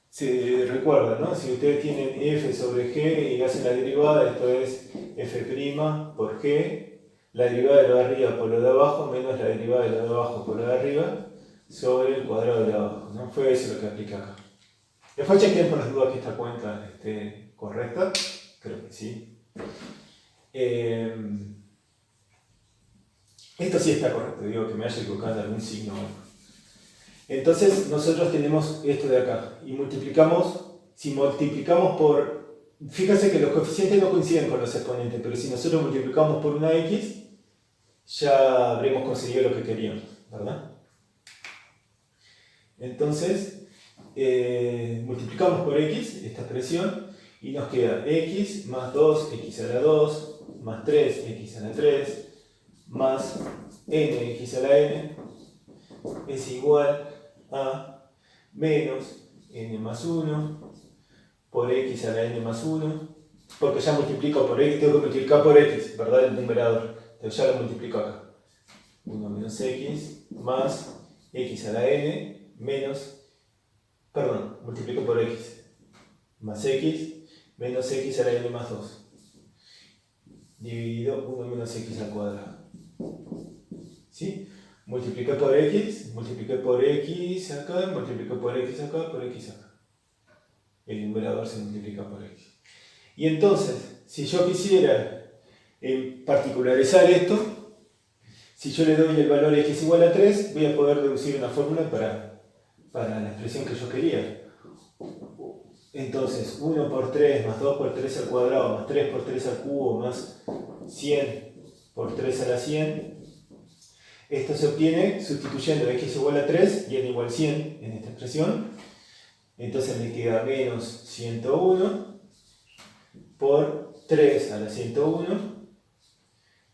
Se recuerda, ¿no? Si ustedes tienen f sobre g y hacen la derivada, esto es f' por g, la derivada de lo de arriba por lo de abajo, menos la derivada de lo de abajo por lo de arriba, sobre el cuadrado de abajo, ¿no? Fue eso lo que aplica acá. Después chequen por las dudas que esta cuenta esté correcta, creo que sí. Esto sí está correcto, digo que me haya equivocado en algún signo. Entonces nosotros tenemos esto de acá y multiplicamos, si multiplicamos por, fíjense que los coeficientes no coinciden con los exponentes, pero si nosotros multiplicamos por una x, ya habremos conseguido lo que queríamos, ¿verdad? Entonces, multiplicamos por x esta expresión y nos queda x más 2x a la 2 más 3x a la 3 más nx a la n es igual a menos n más 1 por x a la n más 1, porque ya multiplico por x, tengo que multiplicar por x, ¿verdad? El numerador, entonces ya lo multiplico acá. 1 menos x más x a la n menos, perdón, multiplico por x más x menos x a la n más 2 dividido 1 menos x al cuadrado. ¿Sí? Multipliqué por x acá, multipliqué por x acá, por x acá. El numerador se multiplica por x. Y entonces, si yo quisiera particularizar esto, si yo le doy el valor x igual a 3, voy a poder deducir una fórmula para la expresión que yo quería. Entonces, 1 por 3 más 2 por 3 al cuadrado más 3 por 3 al cubo más 100 por 3 a la 100. Esto se obtiene sustituyendo x igual a 3 y n igual a 100 en esta expresión. Entonces me queda menos 101 por 3 a la 101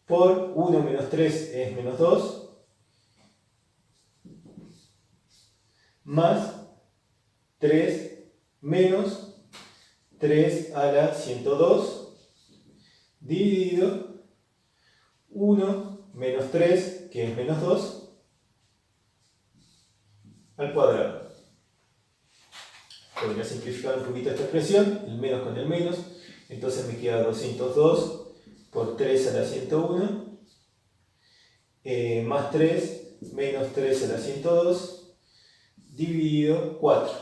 por 1 menos 3 es menos 2 más 3 menos 3 a la 102 dividido 1 menos 3, que es menos 2, al cuadrado. Podría simplificar un poquito esta expresión, el menos con el menos, entonces me queda 202 por 3 a la 101 más 3 menos 3 a la 102 dividido 4.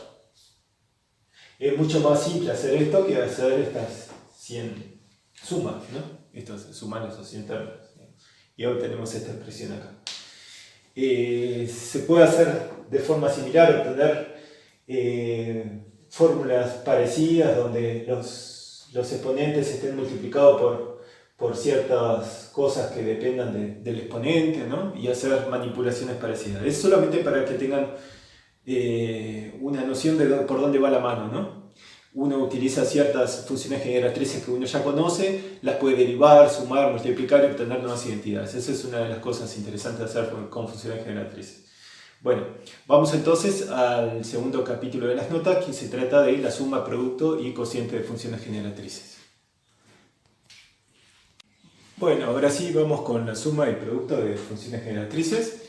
Es mucho más simple hacer esto que hacer estas 100 sumas, ¿no? Estos sumar esos 100 términos. Y ahora tenemos esta expresión acá. Se puede hacer de forma similar, obtener fórmulas parecidas donde los exponentes estén multiplicados por ciertas cosas que dependan del exponente, ¿no? Y hacer manipulaciones parecidas. Es solamente para que tengan una noción de por dónde va la mano, ¿no? Uno utiliza ciertas funciones generatrices que uno ya conoce, las puede derivar, sumar, multiplicar y obtener nuevas identidades. Esa es una de las cosas interesantes de hacer con funciones generatrices. Bueno, vamos entonces al segundo capítulo de las notas, que se trata de la suma, producto y cociente de funciones generatrices. Bueno, ahora sí vamos con la suma y producto de funciones generatrices.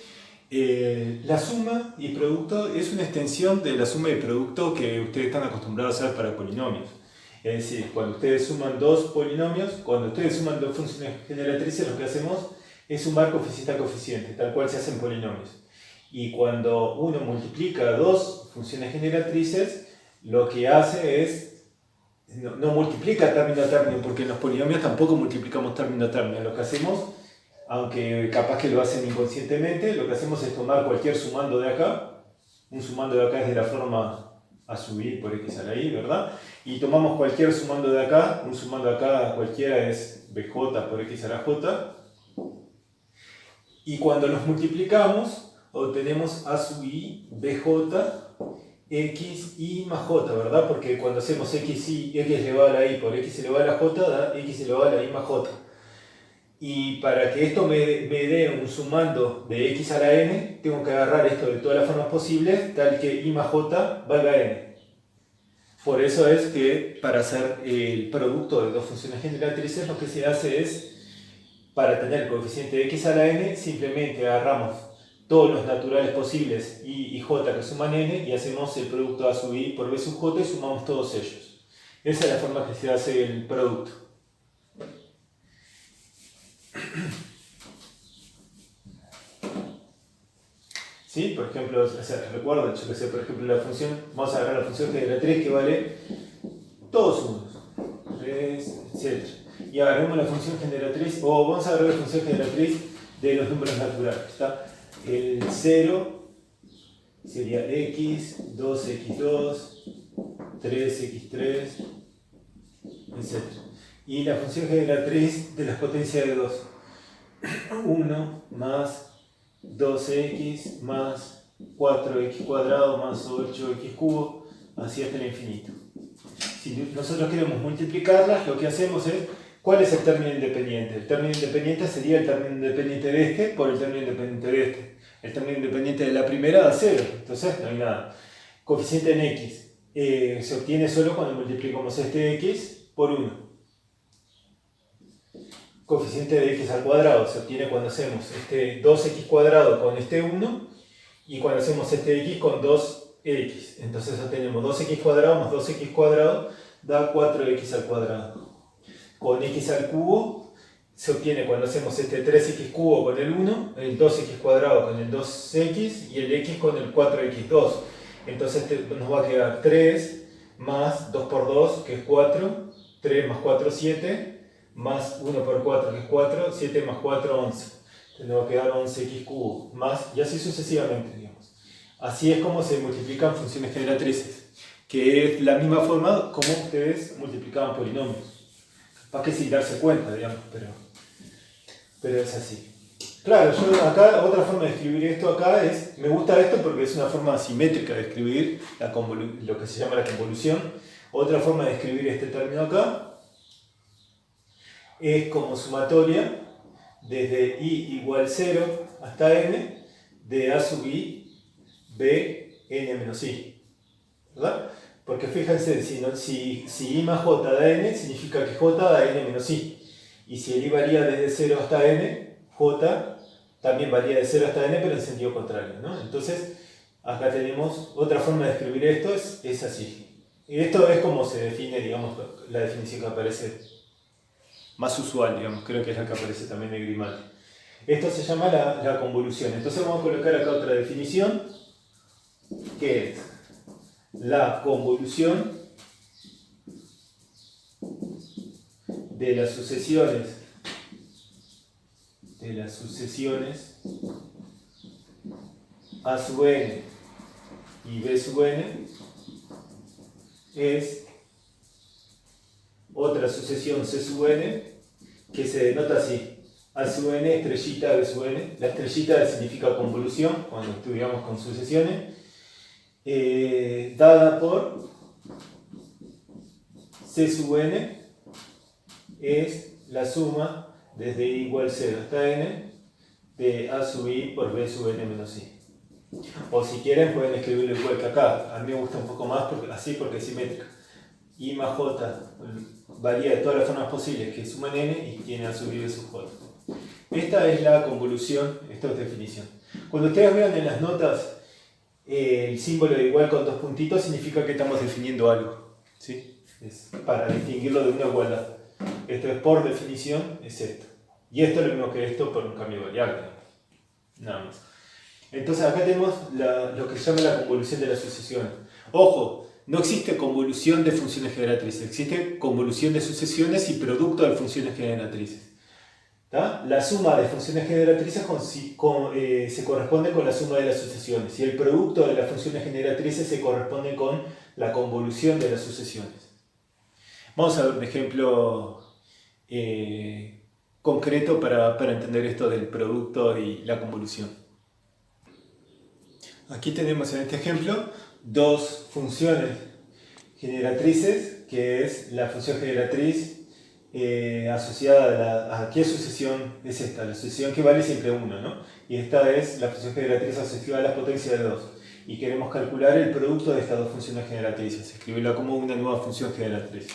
La suma y producto es una extensión de la suma y producto que ustedes están acostumbrados a hacer para polinomios. Es decir, cuando ustedes suman dos polinomios, cuando ustedes suman dos funciones generatrices, lo que hacemos es sumar coeficiente a coeficiente, tal cual se hacen polinomios. Y cuando uno multiplica dos funciones generatrices, lo que hace es no multiplica término a término, porque en los polinomios tampoco multiplicamos término a término. Lo que hacemos, aunque capaz que lo hacen inconscientemente, lo que hacemos es tomar cualquier sumando de acá. Un sumando de acá es de la forma a subir por x a la y, ¿verdad? Y tomamos cualquier sumando de acá. Un sumando de acá cualquiera es bj por x a la j. Y cuando los multiplicamos, obtenemos a sub i bj x, y más j, ¿verdad? Porque cuando hacemos x elevado a la y por x elevado a la j, da x elevado a la y más j. Y para que esto me dé un sumando de x a la n, tengo que agarrar esto de todas las formas posibles, tal que y más j valga n. Por eso es que para hacer el producto de dos funciones generatrices, lo que se hace es, para tener el coeficiente de x a la n, simplemente agarramos todos los naturales posibles y j que suman n y hacemos el producto a sub i por b sub j y sumamos todos ellos. Esa es la forma que se hace el producto. ¿Sí? Por ejemplo, recuerden, yo que sé, por ejemplo, la función, vamos a agarrar la función generatriz que vale todos unos, 3, etc. Y agarremos la función generatriz, o vamos a agarrar la función generatriz de los números naturales. ¿Está? El 0 sería x, 2x2, 3x3, etc. Y la función generatriz de las potencias de 2. 1 más 2x más 4x cuadrado más 8x cubo, así hasta el infinito. Si nosotros queremos multiplicarlas, lo que hacemos es, ¿cuál es el término independiente? El término independiente sería el término independiente de este por el término independiente de este. El término independiente de la primera da 0, entonces no hay nada. Coeficiente en x se obtiene solo cuando multiplicamos este x por 1. Coeficiente de x al cuadrado se obtiene cuando hacemos este 2x cuadrado con este 1 y cuando hacemos este x con 2x. Entonces obtenemos 2x cuadrado más 2x cuadrado da 4x al cuadrado. Con x al cubo se obtiene cuando hacemos este 3x cubo con el 1, el 2x cuadrado con el 2x y el x con el 4x2. Entonces nos va a quedar 3 más 2 por 2 que es 4, 3 más 4 7, más 1 por 4 que es 4, 7 más 4 11. Entonces nos va a quedar 11x cubo, más, y así sucesivamente, digamos. Así es como se multiplican funciones generatrices, que es la misma forma como ustedes multiplicaban polinomios. Para que sin darse cuenta, digamos, pero es así. Claro, yo acá, otra forma de escribir esto acá es, me gusta esto porque es una forma simétrica de escribir lo que se llama la convolución. Otra forma de escribir este término acá es como sumatoria desde i igual 0 hasta n de a sub i b n menos i, ¿verdad? Porque fíjense, si i más j da n, significa que j da n menos i. Y si el i varía desde 0 hasta n, j también varía de 0 hasta n, pero en sentido contrario, ¿no? Entonces, acá tenemos otra forma de escribir esto, es así. Y esto es como se define, digamos, la definición que aparece más usual, digamos, creo que es la que aparece también en Grimaldi. Esto se llama la convolución. Entonces vamos a colocar acá otra definición, que es la convolución de las sucesiones A sub n y B sub n es otra sucesión C sub n que se denota así: A sub n estrellita B sub n. La estrellita significa convolución cuando estudiamos con sucesiones, dada por C sub n es la suma desde i igual 0 hasta n de A sub i por B sub n menos i. O si quieren pueden escribirlo igual que acá. A mí me gusta un poco más porque es simétrica. I más j varía de todas las formas posibles que suman n y tiene A sub i B sub j. Esta es la convolución, esto es definición. Cuando ustedes vean en las notas el símbolo de igual con dos puntitos, significa que estamos definiendo algo, ¿sí? Es para distinguirlo de una igualdad. Esto es por definición, es esto. Y esto es lo mismo que esto por un cambio de variable. Nada más. Entonces acá tenemos lo que se llama la convolución de las sucesiones. Ojo, no existe convolución de funciones generatrices, existe convolución de sucesiones y producto de funciones generatrices. ¿Tá? La suma de funciones generatrices se corresponde con la suma de las sucesiones y el producto de las funciones generatrices se corresponde con la convolución de las sucesiones. Vamos a ver un ejemplo concreto para entender esto del producto y la convolución. Aquí tenemos en este ejemplo dos funciones generatrices, que es la función generatriz asociada a qué sucesión es esta, la sucesión que vale siempre 1, ¿no? Y esta es la función generatriz asociada a las potencias de 2. Y queremos calcular el producto de estas dos funciones generatrices, escribirla como una nueva función generatriz.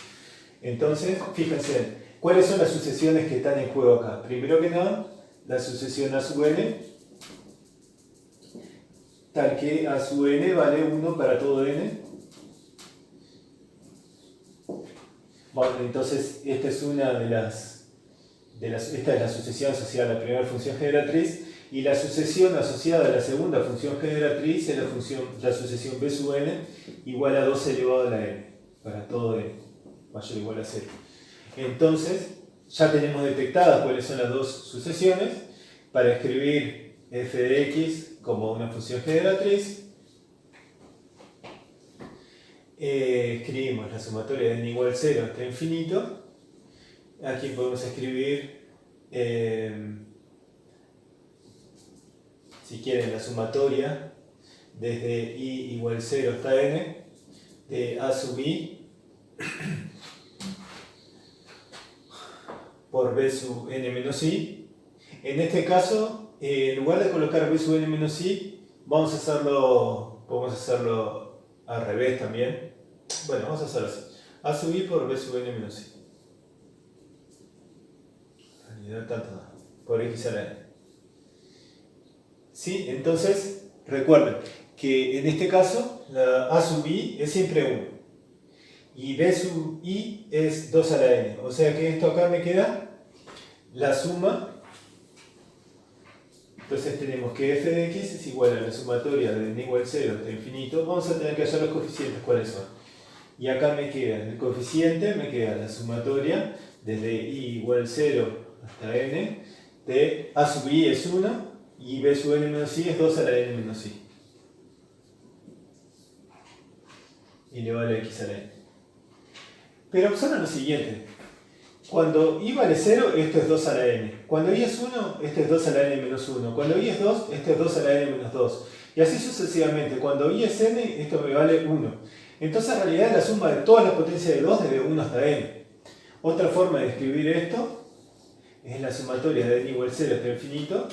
Entonces, fíjense, ¿cuáles son las sucesiones que están en juego acá? Primero que nada, la sucesión A sub n, tal que A sub n vale 1 para todo n. Bueno, entonces esta es una esta es la sucesión asociada a la primera función generatriz, y la sucesión asociada a la segunda función generatriz es la sucesión B sub n igual a 2 elevado a la n, para todo n mayor o igual a 0. Entonces, ya tenemos detectadas cuáles son las dos sucesiones. Para escribir f de x como una función generatriz, escribimos la sumatoria de n igual 0 hasta infinito. Aquí podemos escribir, si quieren, la sumatoria desde i igual 0 hasta n de A sub i por B sub n menos i. En este caso, en lugar de colocar B sub n menos i, podemos hacerlo al revés también. Bueno, vamos a hacerlo así. A sub i por B sub n menos i. En realidad tanto por x a la n. ¿Sí? Entonces, recuerden que en este caso, la A sub i es siempre 1. Y B sub i es 2 a la n. O sea que esto acá me queda la suma. Entonces tenemos que f de x es igual a la sumatoria de n igual 0 hasta infinito. Vamos a tener que hallar los coeficientes, ¿cuáles son? Y acá me queda el coeficiente, me queda la sumatoria desde i igual 0 hasta n de A sub i es 1 y B sub n menos i es 2 a la n menos i. Y le vale x a la n. Pero observen lo siguiente. Cuando i vale 0, esto es 2 a la n. Cuando i es 1, esto es 2 a la n menos 1. Cuando i es 2, esto es 2 a la n menos 2. Y así sucesivamente. Cuando i es n, esto me vale 1. Entonces en realidad es la suma de todas las potencias de 2 desde 1 hasta n. Otra forma de escribir esto es la sumatoria de n igual 0 hasta infinito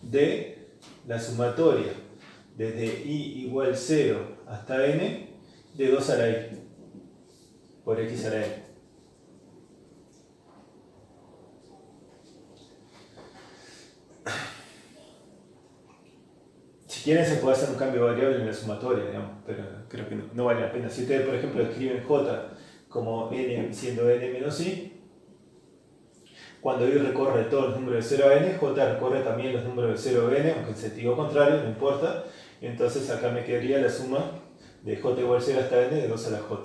de la sumatoria desde i igual 0 hasta n de 2 a la i por x a la n. Si quieren se puede hacer un cambio de variable en la sumatoria, digamos, pero creo que no vale la pena. Si ustedes, por ejemplo, escriben j como n siendo n menos i, cuando i recorre todos los números de 0 a n, j recorre también los números de 0 a n, aunque en sentido contrario, no importa. Entonces acá me quedaría la suma de j igual 0 hasta n de 2 a la j.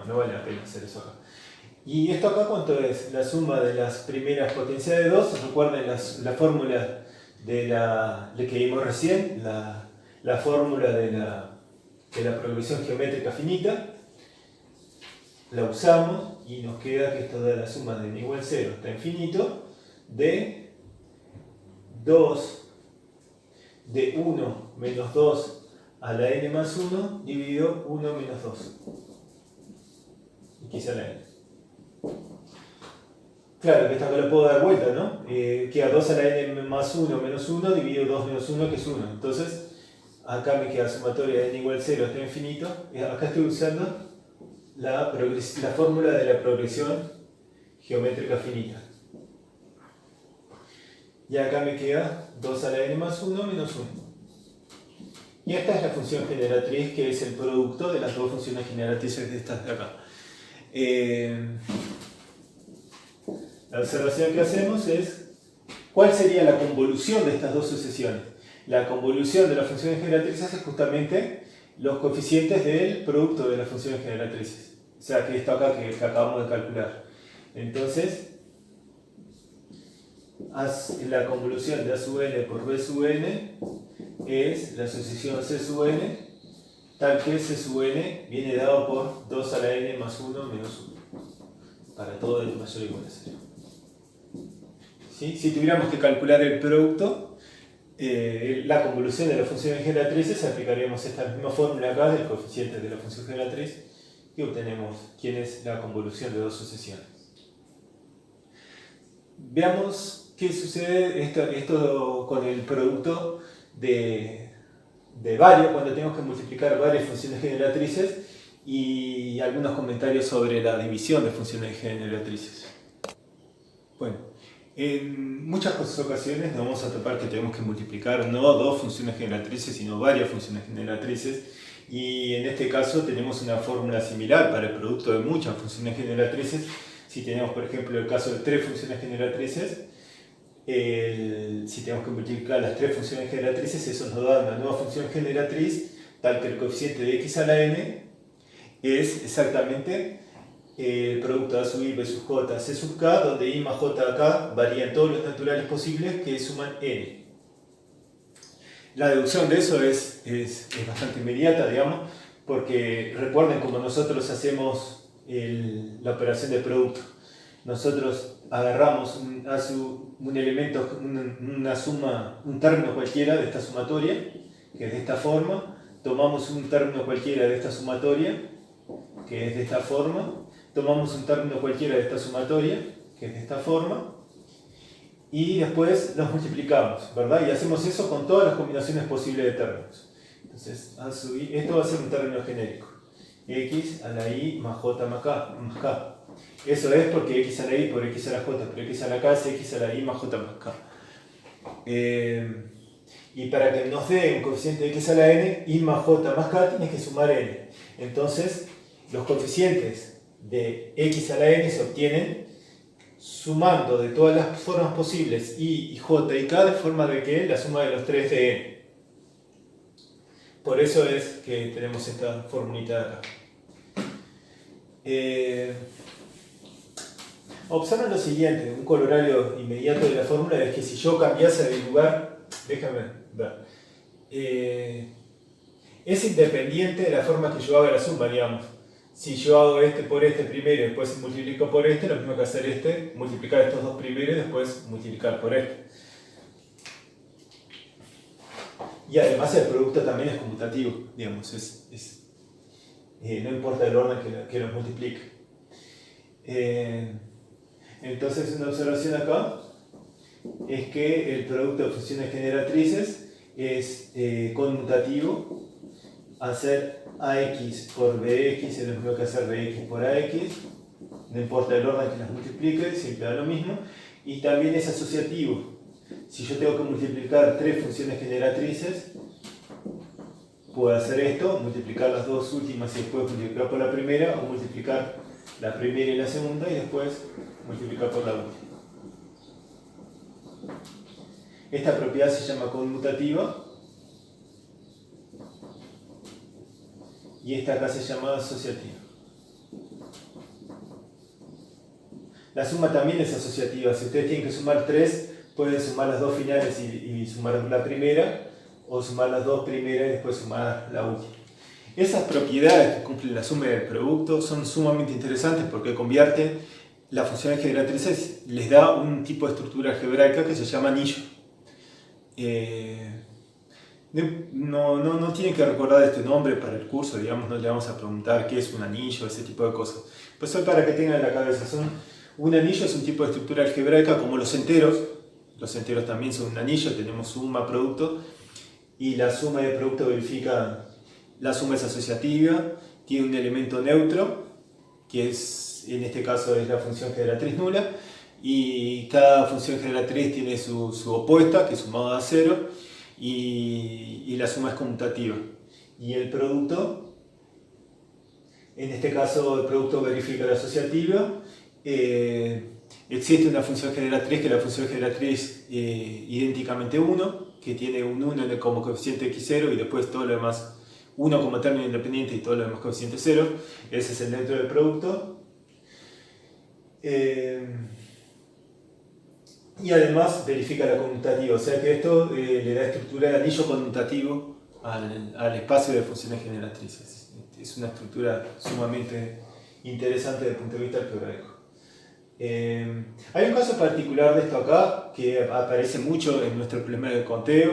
No no vale la pena hacer eso acá. ¿Y esto acá cuánto es? La suma de las primeras potencias de 2. Recuerden la fórmula que vimos recién, la fórmula de la progresión geométrica finita. La usamos y nos queda que esto da la suma de n igual 0 hasta infinito de 2 de 1 menos 2 a la n más 1 dividido 1 menos 2 x a la n. Claro que esto acá lo puedo dar vuelta, ¿no? Queda 2 a la n más 1 menos 1 dividido 2 menos 1 que es 1. Entonces acá me queda sumatoria de n igual 0 hasta infinito. Acá estoy usando la fórmula de la progresión geométrica finita. Y acá me queda 2 a la n más 1 menos 1. Y esta es la función generatriz, que es el producto de las dos funciones generatrices de estas de acá. La observación que hacemos es ¿cuál sería la convolución de estas dos sucesiones? La convolución de las funciones generatrices es justamente los coeficientes del producto de las funciones generatrices. O sea, que esto acá que acabamos de calcular. Entonces, la convolución de A sub n por B sub n es la sucesión C sub n, tal que C sub n viene dado por 2 a la n más 1 menos 1, para todo n mayor o igual a 0. ¿Sí? Si tuviéramos que calcular el producto, la convolución de las funciones generatrices, aplicaríamos esta misma fórmula acá del coeficiente de la función generatriz y obtenemos quién es la convolución de dos sucesiones. Veamos qué sucede esto con el producto de varios, cuando tenemos que multiplicar varias funciones generatrices, y algunos comentarios sobre la división de funciones generatrices. Bueno, en muchas ocasiones nos vamos a topar que tenemos que multiplicar no dos funciones generatrices, sino varias funciones generatrices, y en este caso tenemos una fórmula similar para el producto de muchas funciones generatrices. Si tenemos, por ejemplo, el caso de tres funciones generatrices, si tenemos que multiplicar las tres funciones generatrices, eso nos da una nueva función generatriz, tal que el coeficiente de x a la n es exactamente el producto de A sub i, B sub j, C sub k, donde i más j acá varían todos los naturales posibles que suman n. La deducción de eso es bastante inmediata, digamos, porque recuerden como nosotros hacemos la operación de producto. Nosotros agarramos un elemento, una suma, un término cualquiera de esta sumatoria, que es de esta forma, tomamos un término cualquiera de esta sumatoria, que es de esta forma, tomamos un término cualquiera de esta sumatoria, que es de esta forma, y después los multiplicamos, ¿verdad? Y hacemos eso con todas las combinaciones posibles de términos. Entonces, esto va a ser un término genérico. X a la i más j más k. Eso es porque x a la i por x a la j por x a la k es x a la i más j más k. Y para que nos dé un coeficiente de x a la n, i más j más k tienes que sumar n. Entonces, los coeficientes de x a la n se obtienen sumando de todas las formas posibles i, j y k, de forma de que la suma de los tres de n. Por eso es que tenemos esta formulita de acá. Observen lo siguiente, un corolario inmediato de la fórmula es que si yo cambiase de lugar, déjame ver, es independiente de la forma que yo haga la suma, digamos. Si yo hago este por este primero y después multiplico por este, lo mismo que hacer multiplicar estos dos primeros y después multiplicar por este. Y además el producto también es conmutativo, digamos, no importa el orden que los multiplique. Entonces una observación acá es que el producto de funciones generatrices es conmutativo. Hacer ax por bx es lo mismo que hacer bx por ax, no importa el orden que las multiplique, siempre da lo mismo. Y también es asociativo. Si yo tengo que multiplicar tres funciones generatrices, puedo hacer esto, multiplicar las dos últimas y después multiplicar por la primera, o multiplicar la primera y la segunda y después multiplicar por la última. Esta propiedad se llama conmutativa y esta acá se llama asociativa. la suma también es asociativa. Si ustedes tienen que sumar 3, pueden sumar las dos finales y sumar la primera, o sumar las dos primeras y después sumar la última. Esas propiedades que cumplen la suma del producto son sumamente interesantes porque convierten las funciones generatrices, les da un tipo de estructura algebraica que se llama anillo. No tienen que recordar este nombre para el curso, digamos, no le vamos a preguntar qué es un anillo, ese tipo de cosas. Pues son para que tengan en la cabeza. Un anillo es un tipo de estructura algebraica como los enteros. Los enteros también son un anillo, tenemos suma, producto, y la suma de producto verifica, la suma es asociativa, tiene un elemento neutro, que es, en este caso es la función generatriz nula, y cada función generatriz tiene su opuesta, que es sumada a 0, y la suma es conmutativa. Y el producto, en este caso el producto verifica la asociativa. Existe una función generatriz que es la función generatriz idénticamente 1, que tiene un 1 como coeficiente x0 y después todo lo demás 1 como término independiente y todo lo demás coeficiente 0. Ese es el neutro del producto. Y además verifica la conmutativa, o sea que esto le da estructura de anillo conmutativo al espacio de funciones generatrices. Es una estructura sumamente interesante desde el punto de vista algebraico. Hay un caso particular de esto acá que aparece mucho en nuestro problema de conteo,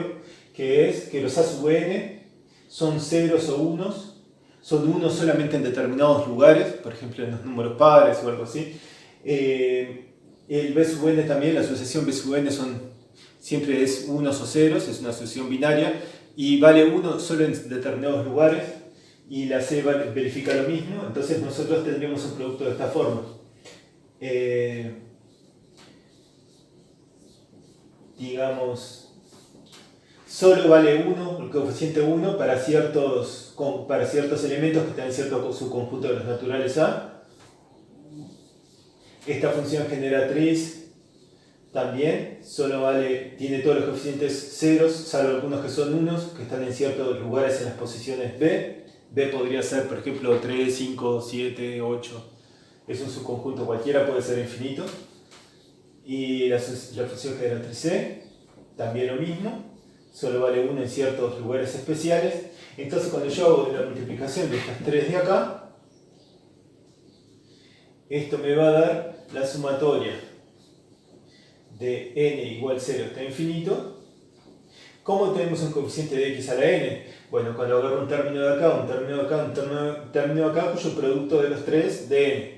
que es que los A sub n son ceros o unos, son unos solamente en determinados lugares, por ejemplo en los números pares o algo así. El B sub n también, la sucesión B sub n siempre es unos o ceros, es una sucesión binaria y vale 1 solo en determinados lugares, y la C verifica lo mismo. Entonces nosotros tendríamos un producto de esta forma. Digamos, solo vale 1, el coeficiente 1 para ciertos elementos que están en cierto subconjunto de los naturales A. Esta función generatriz también tiene todos los coeficientes ceros, salvo algunos que son unos, que están en ciertos lugares en las posiciones B. B podría ser, por ejemplo, 3, 5, 7, 8. Es un subconjunto cualquiera, puede ser infinito. Y la función generatriz C, también lo mismo, solo vale 1 en ciertos lugares especiales. Entonces cuando yo hago la multiplicación de estas 3 de acá, esto me va a dar la sumatoria de n igual 0 hasta infinito. ¿Cómo tenemos un coeficiente de x a la n? Bueno, cuando agarro un término de acá, un término de acá, un término de acá, cuyo producto de los tres de n.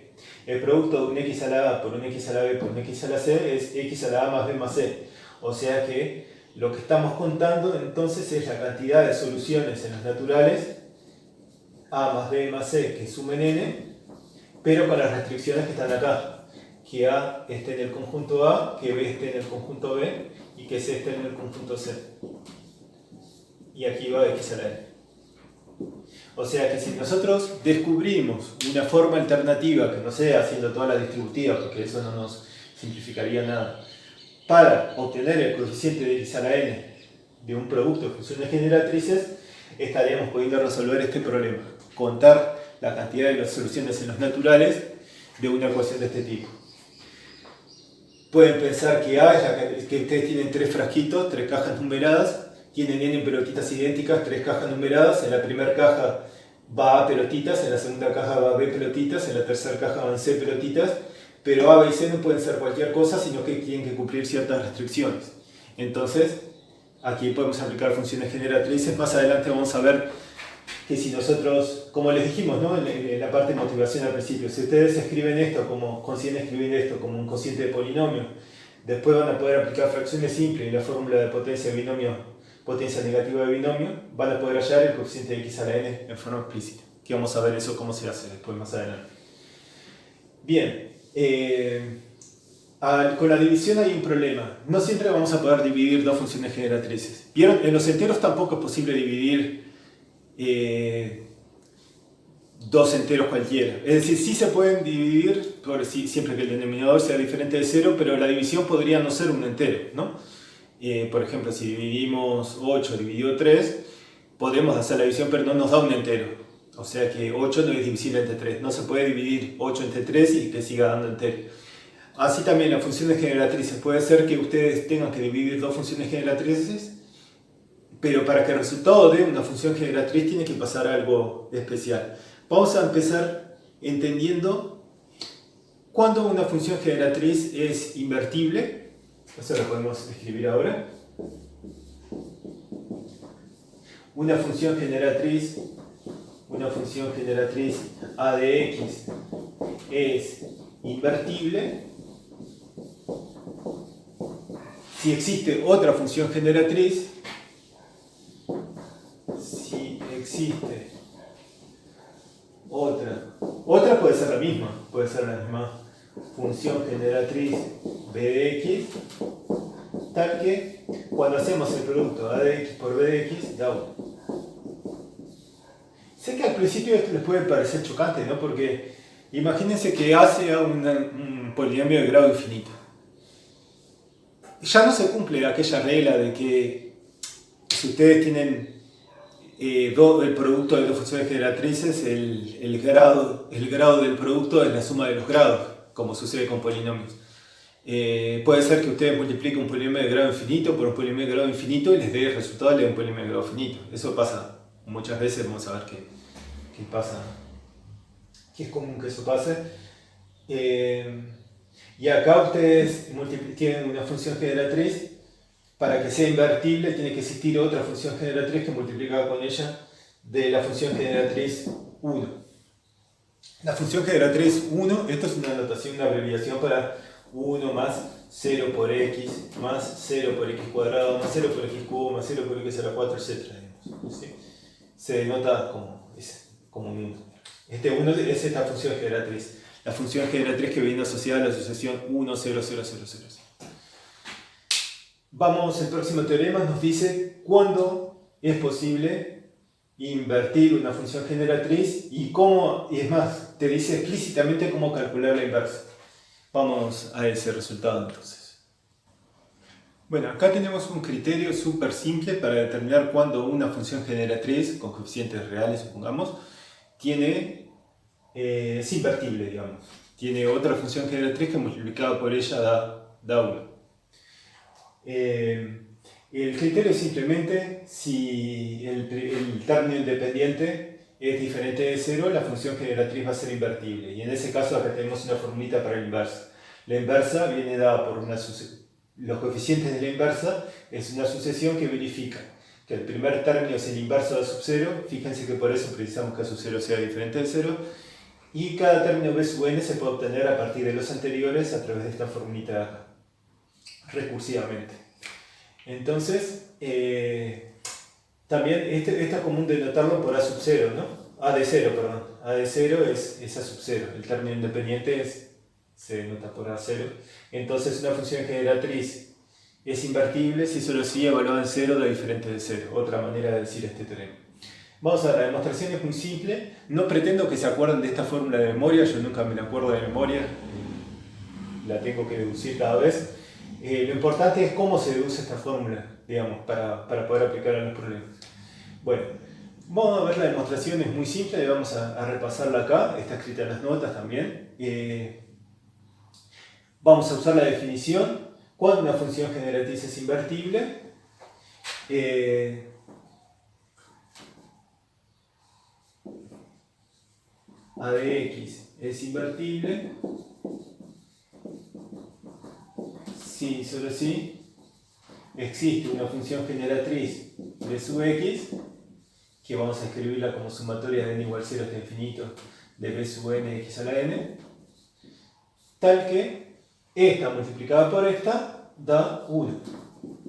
El producto de un x a la a por un x a la b por un x a la c es x a la a más b más c. O sea que lo que estamos contando entonces es la cantidad de soluciones en los naturales a más b más c que sumen n, pero con las restricciones que están acá. Que a esté en el conjunto A, que b esté en el conjunto B y que c esté en el conjunto C. Y aquí va x a la n. O sea que si nosotros descubrimos una forma alternativa que no sea haciendo todas las distributivas, porque eso no nos simplificaría nada, para obtener el coeficiente de x a la n de un producto de funciones generatrices, estaríamos pudiendo resolver este problema, contar la cantidad de las soluciones en los naturales de una ecuación de este tipo. Pueden pensar que A es que ustedes tienen 3 frasquitos, 3 cajas numeradas, tienen n pelotitas idénticas, 3 cajas numeradas, en la primera caja va A pelotitas, en la segunda caja va B pelotitas, en la tercera caja van C pelotitas, pero A, B y C no pueden ser cualquier cosa, sino que tienen que cumplir ciertas restricciones. Entonces, aquí podemos aplicar funciones generatrices. Más adelante vamos a ver que si nosotros, como les dijimos, ¿no? en la parte de motivación al principio, si ustedes escriben esto consiguen escribir esto como un cociente de polinomio, después van a poder aplicar fracciones simples y la fórmula de potencia negativa de binomio, van a poder hallar el coeficiente de x a la n en forma explícita. Que vamos a ver eso cómo se hace después más adelante. Bien, con la división hay un problema. No siempre vamos a poder dividir dos funciones generatrices. ¿Vieron? En los enteros tampoco es posible dividir dos enteros cualquiera. Es decir, sí se pueden dividir siempre que el denominador sea diferente de 0, pero la división podría no ser un entero, ¿no? Por ejemplo, si dividimos 8 dividido 3, podemos hacer la división, pero no nos da un entero. O sea que 8 no es divisible entre 3. No se puede dividir 8 entre 3 y que siga dando entero. Así también las funciones generatrices. Puede ser que ustedes tengan que dividir dos funciones generatrices, pero para que el resultado de una función generatriz tiene que pasar algo especial. Vamos a empezar entendiendo cuándo una función generatriz es invertible. Eso lo podemos escribir ahora. Una función generatriz a de x es invertible si existe otra función generatriz, otra puede ser la misma función generatriz b de x, tal que cuando hacemos el producto a de x por b de x da 1. Sé que al principio esto les puede parecer chocante, ¿no? Porque imagínense que hace un polinomio de grado infinito. Ya no se cumple aquella regla de que si ustedes tienen el producto de dos funciones generatrices, el grado del producto es la suma de los grados, como sucede con polinomios. Puede ser que ustedes multipliquen un polinomio de grado infinito por un polinomio de grado infinito y les dé el resultado de un polinomio de grado finito. Eso pasa muchas veces, vamos a ver qué pasa, que es común que eso pase. Y acá ustedes tienen una función generatriz. Para que sea invertible tiene que existir otra función generatriz que multiplicada con ella de la función generatriz 1. La función generatriz 1, esto es una notación, una abreviación para 1 más 0 por x, más 0 por x cuadrado, más 0 por x cubo, más 0 por x a la 4, etc. ¿Sí? Se denota como un 1. Este 1 es esta función generatriz. La función generatriz que viene asociada a la sucesión 1, 0, 0, 0, 0. Vamos, el próximo teorema nos dice cuándo es posible invertir una función generatriz y cómo, y es más, te dice explícitamente cómo calcular la inversa. Vamos a ese resultado entonces. Bueno, acá tenemos un criterio súper simple para determinar cuándo una función generatriz, con coeficientes reales supongamos, es invertible, digamos. Tiene otra función generatriz que multiplicado por ella da 1. El criterio es simplemente si el término independiente es diferente de 0, la función generatriz va a ser invertible. Y en ese caso acá tenemos una formulita para la inversa. La inversa viene dada por los coeficientes de la inversa es una sucesión que verifica que el primer término es el inverso de sub 0. Fíjense que por eso precisamos que a sub 0 sea diferente de 0. Y cada término b sub n se puede obtener a partir de los anteriores a través de esta formulita de acá, recursivamente. Entonces, también es común denotarlo por a sub 0, ¿no? A de 0, perdón. A de 0 es a sub 0. El término independiente se denota por a 0. Entonces, una función generatriz es invertible si solo si evaluada en 0 da diferente de 0. Otra manera de decir este teorema. Vamos a ver, la demostración es muy simple. No pretendo que se acuerden de esta fórmula de memoria. Yo nunca me la acuerdo de memoria. La tengo que deducir cada vez. Lo importante es cómo se deduce esta fórmula, digamos, para poder aplicarla a los problemas. Bueno, vamos a ver la demostración, es muy simple y vamos a repasarla acá, está escrita en las notas también. Vamos a usar la definición, cuando una función generatriz es invertible. A de x es invertible si, solo si, existe una función generatriz de sub x, que vamos a escribirla como sumatoria de n igual 0 hasta infinito de b sub n x a la n, tal que esta multiplicada por esta da 1,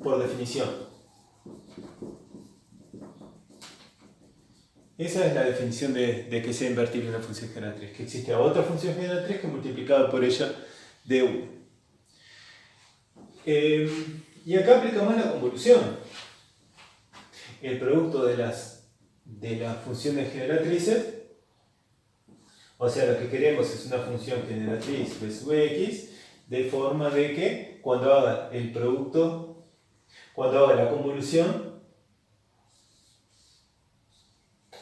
por definición. Esa es la definición de que sea invertible una función generatriz, que existe otra función generatriz que multiplicada por ella de 1. Y acá aplicamos la convolución. El producto de las funciones generatrices, o sea, lo que queremos es una función generatriz b sub x, de forma de que cuando haga el producto, cuando haga la convolución,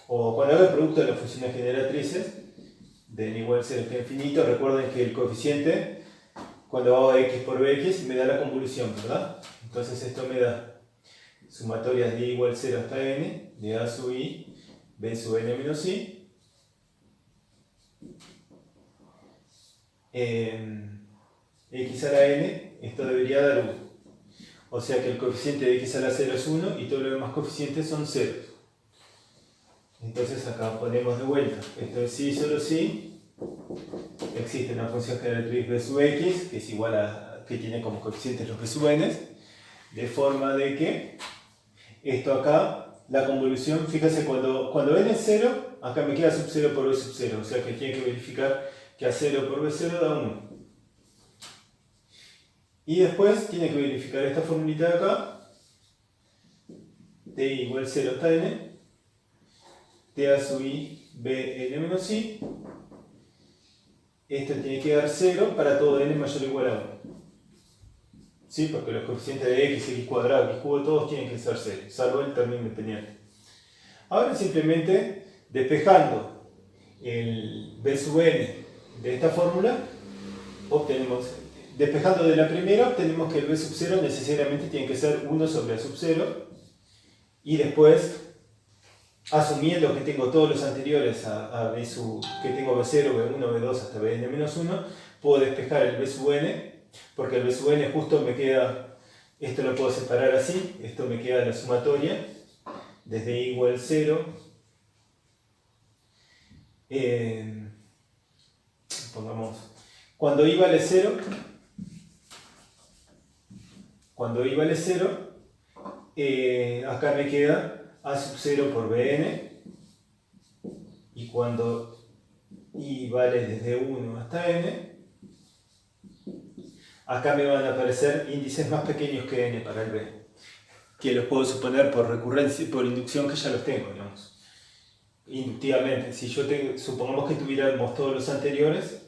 o cuando haga el producto de las funciones generatrices, de n igual 0 hasta infinito, recuerden que el coeficiente cuando hago x por bx me da la convolución, ¿verdad? Entonces esto me da sumatorias de i igual 0 hasta n, de a sub i, b sub n menos i, x a la n, esto debería dar 1. O sea que el coeficiente de x a la 0 es 1 y todos los demás coeficientes son 0. Entonces acá ponemos de vuelta, esto es sí, solo sí, existe una función generatriz b sub x, que es igual a, que tiene como coeficientes los b sub n, de forma de que esto acá, la convolución, fíjense, cuando n es 0, acá me queda sub 0 por b sub 0, o sea que tiene que verificar que a 0 por b 0 da 1. Y después tiene que verificar esta formulita de acá, t igual 0 hasta n, t a sub i, b n menos i, esto tiene que dar 0 para todo n mayor o igual a 1. ¿Sí? Porque los coeficientes de x, x cuadrado, x cubo, todos tienen que ser 0, salvo el término independiente. Ahora simplemente despejando el b sub n de esta fórmula, obtenemos, despejando de la primera, obtenemos que el b sub 0 necesariamente tiene que ser 1 sobre a sub 0, y después, asumiendo que tengo todos los anteriores a b sub, que tengo b0, b1, b2 hasta bn menos 1, puedo despejar el b sub n, porque el b sub n justo me queda, esto lo puedo separar así, esto me queda la sumatoria, desde i igual 0, pongamos, cuando i vale 0, acá me queda a sub 0 por bn, y cuando i vale desde 1 hasta n, acá me van a aparecer índices más pequeños que n para el b, que los puedo suponer por recurrencia, por inducción, que ya los tengo, digamos. Inductivamente, si yo supongamos que tuviéramos todos los anteriores,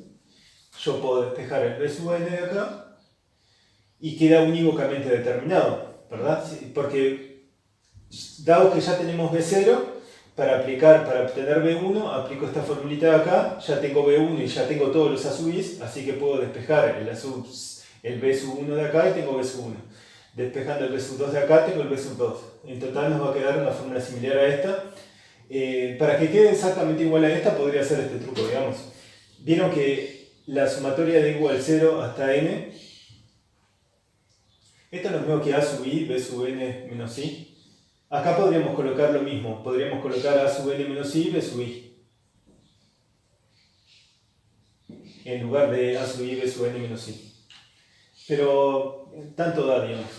yo puedo despejar el b sub n de acá y queda unívocamente determinado, ¿verdad? Porque dado que ya tenemos b0, para obtener b1, aplico esta formulita de acá, ya tengo b1 y ya tengo todos los a sub i's, así que puedo despejar el b sub 1 de acá y tengo b sub 1. Despejando el b sub 2 de acá tengo el b sub 2. En total nos va a quedar una fórmula similar a esta. Para que quede exactamente igual a esta podría hacer este truco, digamos. Vieron que la sumatoria de igual 0 hasta n, esto es lo mismo que a sub i, b sub n menos i. Acá podríamos colocar lo mismo, podríamos colocar a sub n menos i, b sub i, en lugar de a sub i, b sub n menos i. Pero tanto da, digamos,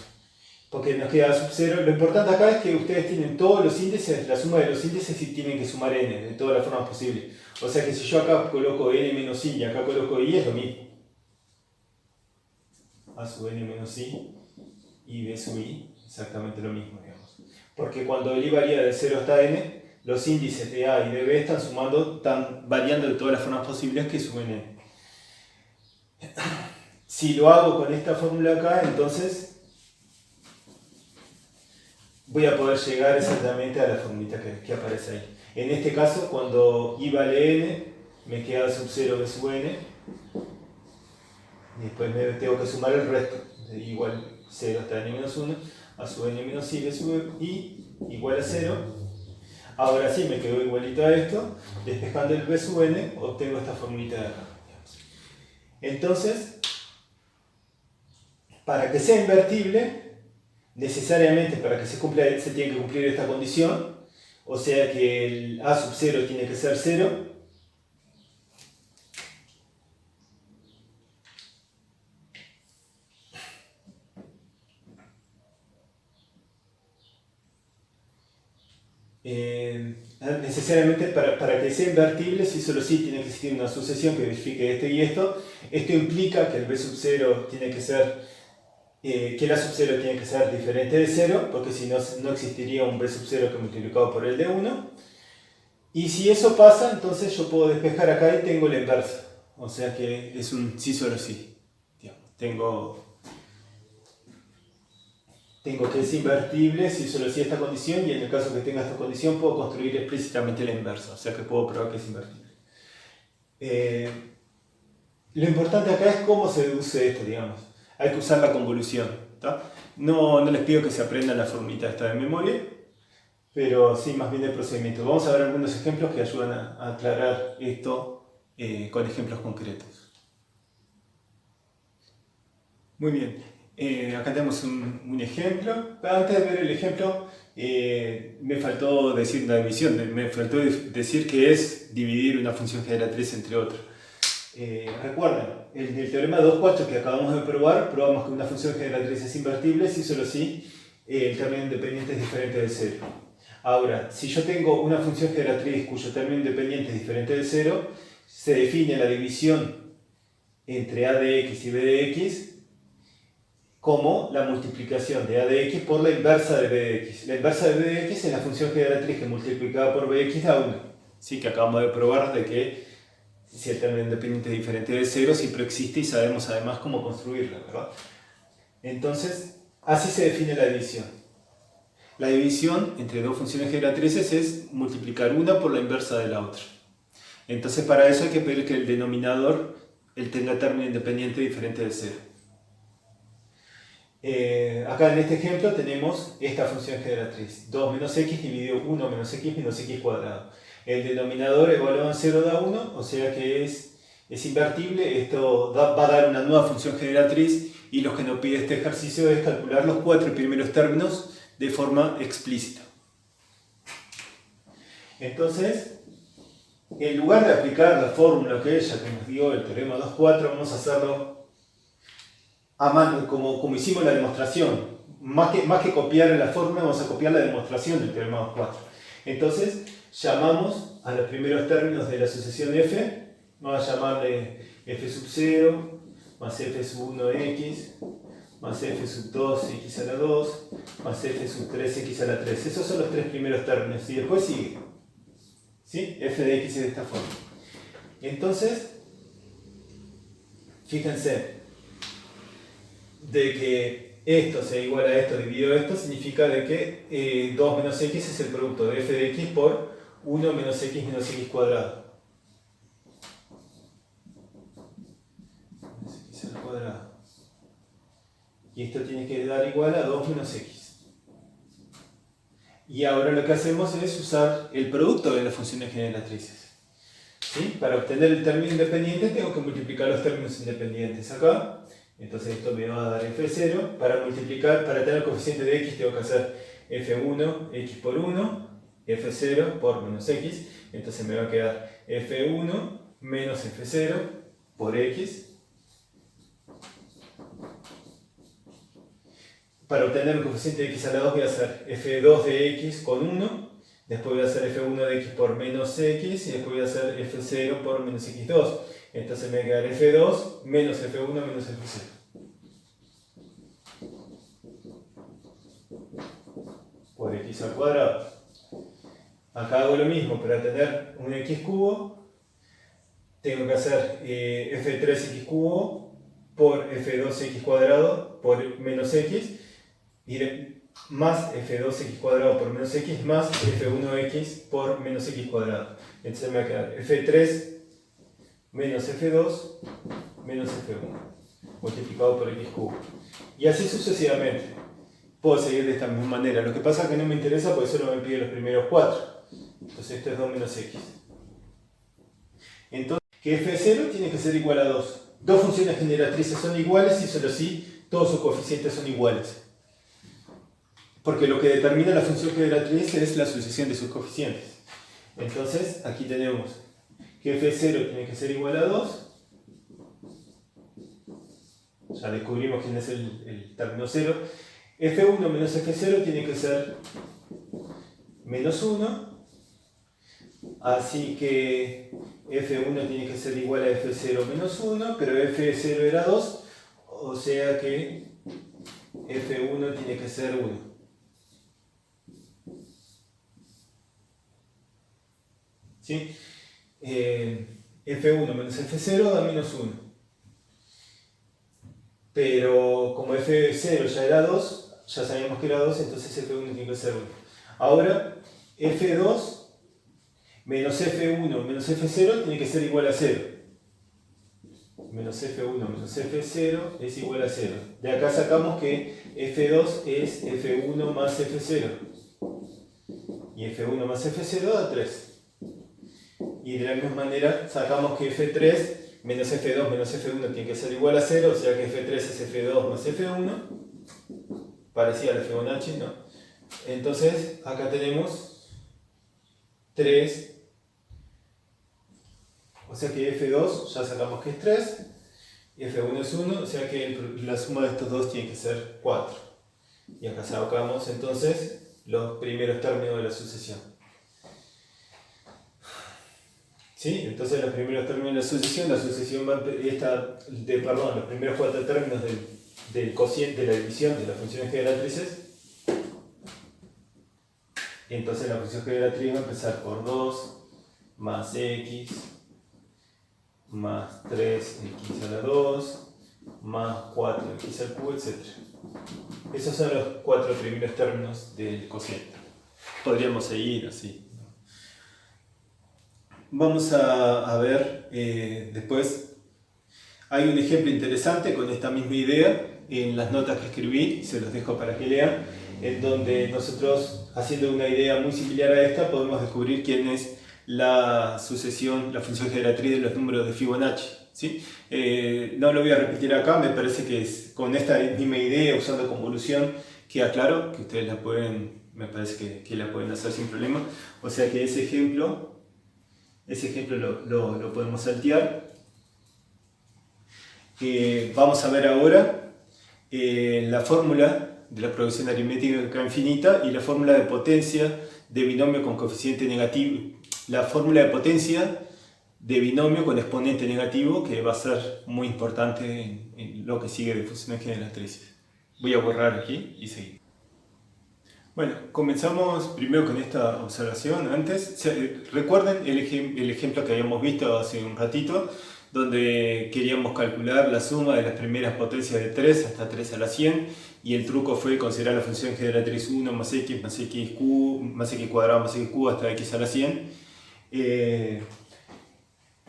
porque nos queda a sub 0. Lo importante acá es que ustedes tienen todos los índices, la suma de los índices, y tienen que sumar n de todas las formas posibles. O sea que si yo acá coloco n menos i y acá coloco i, es lo mismo. A sub n menos i y b sub i, exactamente lo mismo, digamos. Porque cuando el i varía de 0 hasta n, los índices de a y de b están sumando, están variando de todas las formas posibles que sumen n. Si lo hago con esta fórmula acá, entonces voy a poder llegar exactamente a la formulita que aparece ahí. En este caso, cuando i vale n, me queda sub 0 b sub n, y después me tengo que sumar el resto, de igual 0 hasta n menos 1, a sub n menos i b sub i igual a 0. Ahora sí me quedó igualito a esto, despejando el b sub n, obtengo esta formulita de acá. Entonces, para que sea invertible, necesariamente para que se tiene que cumplir esta condición, o sea que el a sub 0 tiene que ser 0, necesariamente para que sea invertible, si solo sí tiene que existir una sucesión que verifique esto y esto. Esto implica que el b sub 0 tiene que ser, que el a sub 0 tiene que ser diferente de 0, porque si no, no existiría un b sub 0 que multiplicado por el de 1. Y si eso pasa, entonces yo puedo despejar acá y tengo la inversa. O sea que es un sí solo sí. Tengo que es invertible si solo sí esta condición, y en el caso que tenga esta condición puedo construir explícitamente la inversa, o sea que puedo probar que es invertible. Lo importante acá es cómo se deduce esto, digamos. Hay que usar la convolución. ¿Tá? No les pido que se aprendan la formita esta de memoria, pero sí más bien el procedimiento. Vamos a ver algunos ejemplos que ayudan a aclarar esto con ejemplos concretos. Muy bien, acá tenemos un ejemplo. Antes de ver el ejemplo, me faltó decir una división, me faltó decir que es dividir una función generatriz entre otra. Recuerden, el teorema 2.4 que acabamos de probar, probamos que una función generatriz es invertible si solo si el término independiente es diferente de 0. Ahora, si yo tengo una función generatriz cuyo término independiente es diferente de 0, se define la división entre a de x y b de x como la multiplicación de a de x por la inversa de b de x. La inversa de b de x es la función generatriz que multiplicada por b de x da 1. Sí, que acabamos de probar de que si el término independiente es diferente de 0, siempre existe y sabemos además cómo construirla, ¿verdad? Entonces, así se define la división. La división entre dos funciones generatrices es multiplicar una por la inversa de la otra. Entonces, para eso hay que pedir que el denominador tenga término independiente diferente de 0. Acá en este ejemplo tenemos esta función generatriz, 2 menos x dividido 1 menos x cuadrado. El denominador evaluado en 0 da 1, o sea que es invertible. Esto va a dar una nueva función generatriz y lo que nos pide este ejercicio es calcular los 4 primeros términos de forma explícita. Entonces, en lugar de aplicar la fórmula que nos dio el teorema 2.4, vamos a hacerlo a mano, como hicimos la demostración. Más que copiar la fórmula, vamos a copiar la demostración del teorema 2.4. Entonces, llamamos a los primeros términos de la sucesión f, vamos a llamarle f sub 0, más f sub 1x, más f sub 2x a la 2, más f sub 3x a la 3. Esos son los tres primeros términos. Y después sigue, ¿sí? F de x es de esta forma. Entonces, fíjense, de que esto sea igual a esto dividido esto, significa de que 2 menos x es el producto de f de x por 1 menos x cuadrado. Menos x al cuadrado. Y esto tiene que dar igual a 2 menos x. Y ahora lo que hacemos es usar el producto de las funciones generatrices. ¿Sí? Para obtener el término independiente tengo que multiplicar los términos independientes acá. Entonces esto me va a dar f0. Para multiplicar, para tener el coeficiente de x tengo que hacer f1, x por 1, f0 por menos x. Entonces me va a quedar f1 menos f0 por x. Para obtener el coeficiente de x a la 2 voy a hacer f2 de x con 1. Después voy a hacer f1 de x por menos x. Y después voy a hacer f0 por menos x2. Entonces me va a quedar f2 menos f1 menos f0. Por x al cuadrado. Acá hago lo mismo. Para tener un x cubo, tengo que hacer f3x cubo por f2x cuadrado por menos x. Más f2x cuadrado por menos x más f1x por menos x cuadrado. Entonces me va a quedar f3 menos f2 menos f1 multiplicado por x cubo. Y así sucesivamente. Puedo seguir de esta misma manera. Lo que pasa es que no me interesa porque solo me pide los primeros 4. Entonces esto es 2 menos x. Entonces, que f0 tiene que ser igual a 2. Dos funciones generatrices son iguales y solo si todos sus coeficientes son iguales. Porque lo que determina la función generatriz es la sucesión de sus coeficientes. Entonces, aquí tenemos que f0 tiene que ser igual a 2. Ya descubrimos quién es el término 0. f1 menos f0 tiene que ser menos 1. Así que f1 tiene que ser igual a f0 menos 1, pero f0 era 2, o sea que f1 tiene que ser 1. ¿Sí? f1 menos f0 da menos 1. Pero como f0 ya era 2, ya sabíamos que era 2, entonces f1 tiene que ser 1. Ahora, f2 menos f1 menos f0 tiene que ser igual a 0. menos F1 menos F0 es igual a 0. De acá sacamos que F2 es F1 más F0. Y F1 más F0 da 3. Y de la misma manera sacamos que F3 menos F2 menos F1 tiene que ser igual a 0, o sea que F3 es F2 más F1, parecida a la Fibonacci, ¿no? Entonces acá tenemos 3, o sea que F2 ya sacamos que es 3, y F1 es 1, o sea que la suma de estos dos tiene que ser 4. Y acá sacamos entonces los primeros términos de la sucesión. ¿Sí? Entonces los primeros términos de la sucesión va los primeros 4 términos del cociente de la división de las funciones generatrices. Entonces la función generatriz va a empezar por 2 más x más 3x a la 2 más 4x al cubo, etc. Esos son los 4 primeros términos del cociente. Podríamos seguir así. Vamos a ver después, hay un ejemplo interesante con esta misma idea en las notas que escribí, se los dejo para que lean, en donde nosotros, haciendo una idea muy similar a esta, podemos descubrir quién es la sucesión, la función generatriz de los números de Fibonacci, ¿sí? No lo voy a repetir acá, me parece que con esta misma idea, usando convolución, queda claro que ustedes la pueden, me parece que la pueden hacer sin problema. O sea que ese ejemplo lo podemos saltear. Vamos a ver ahora la fórmula de la progresión aritmética infinita y la fórmula de potencia de binomio con coeficiente negativo. La fórmula de potencia de binomio con exponente negativo, que va a ser muy importante en lo que sigue de funciones generatrices. Voy a borrar aquí y seguir. Bueno, comenzamos primero con esta observación. Antes, recuerden el ejemplo que habíamos visto hace un ratito, donde queríamos calcular la suma de las primeras potencias de 3 hasta 3 a la 100, y el truco fue considerar la función generatriz 1 más x cuadrado más x cubo hasta x a la 100.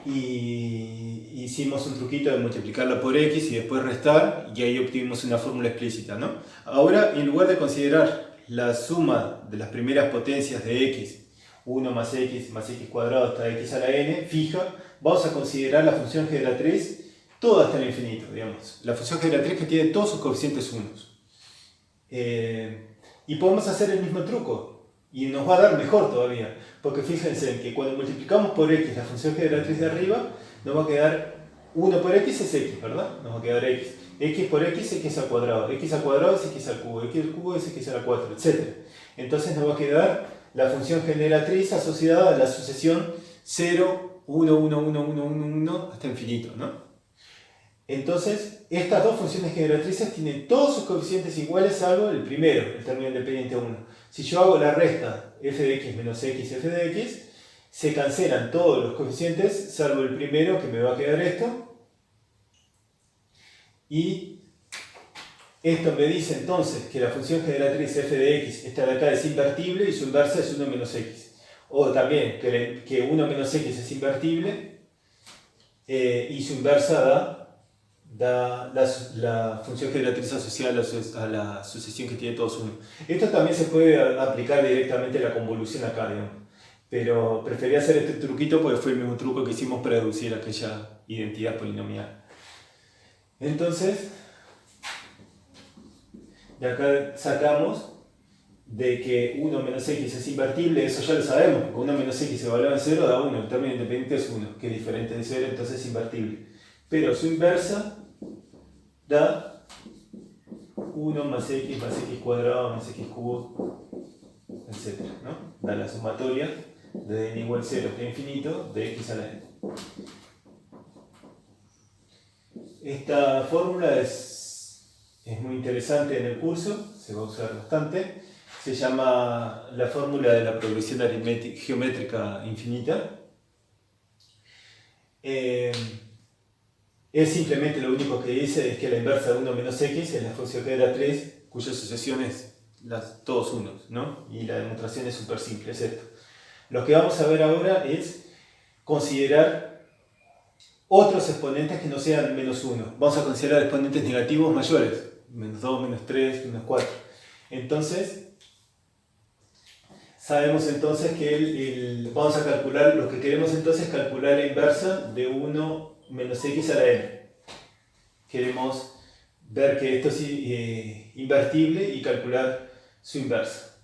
Y hicimos un truquito de multiplicarla por x y después restar, y ahí obtuvimos una fórmula explícita, ¿no? Ahora, en lugar de considerar la suma de las primeras potencias de x, 1 más x cuadrado hasta x a la n, fija, vamos a considerar la función generatriz toda hasta el infinito, digamos. La función generatriz que tiene todos sus coeficientes unos. Y podemos hacer el mismo truco, y nos va a dar mejor todavía, porque fíjense en que cuando multiplicamos por x la función generatriz de arriba, nos va a quedar 1 por x es x, ¿verdad? Nos va a quedar x. X por x, x al cuadrado. X al cuadrado es x al cubo. X al cubo es x a la 4, etc. Entonces nos va a quedar la función generatriz asociada a la sucesión 0, 1, 1, 1, 1, 1, 1 hasta infinito, ¿no? Entonces, estas dos funciones generatrices tienen todos sus coeficientes iguales salvo el primero, el término independiente 1. Si yo hago la resta f de x menos x f de x, se cancelan todos los coeficientes salvo el primero, que me va a quedar esto. Y esto me dice entonces que la función generatriz f de x, esta de acá, es invertible y su inversa es 1 menos x. O también que 1 menos x es invertible y su inversa da la función generatriz asociada a la sucesión que tiene todos 1. Esto también se puede aplicar directamente a la convolución acá, digamos. Pero preferí hacer este truquito porque fue el mismo truco que hicimos para deducir aquella identidad polinomial. Entonces, de acá sacamos de que 1 menos x es invertible, eso ya lo sabemos, porque 1 menos x evaluado en 0 da 1, el término independiente es 1, que es diferente de 0, entonces es invertible. Pero su inversa da 1 más x cuadrado más x cubo, etc., ¿no? Da la sumatoria de n igual 0 hasta infinito de x a la n. Esta fórmula es muy interesante en el curso, se va a usar bastante. Se llama la fórmula de la progresión geométrica infinita. Es simplemente lo único que dice es que la inversa de 1 menos x es la función generatriz cuya sucesión es todos unos, ¿no? Y la demostración es súper simple, es esto. Lo que vamos a ver ahora es considerar otros exponentes que no sean menos 1. Vamos a considerar exponentes negativos mayores. Menos 2, menos 3, menos 4. Entonces, sabemos entonces que vamos a calcular, lo que queremos entonces es calcular la inversa de 1 menos x a la n. Queremos ver que esto es invertible y calcular su inversa.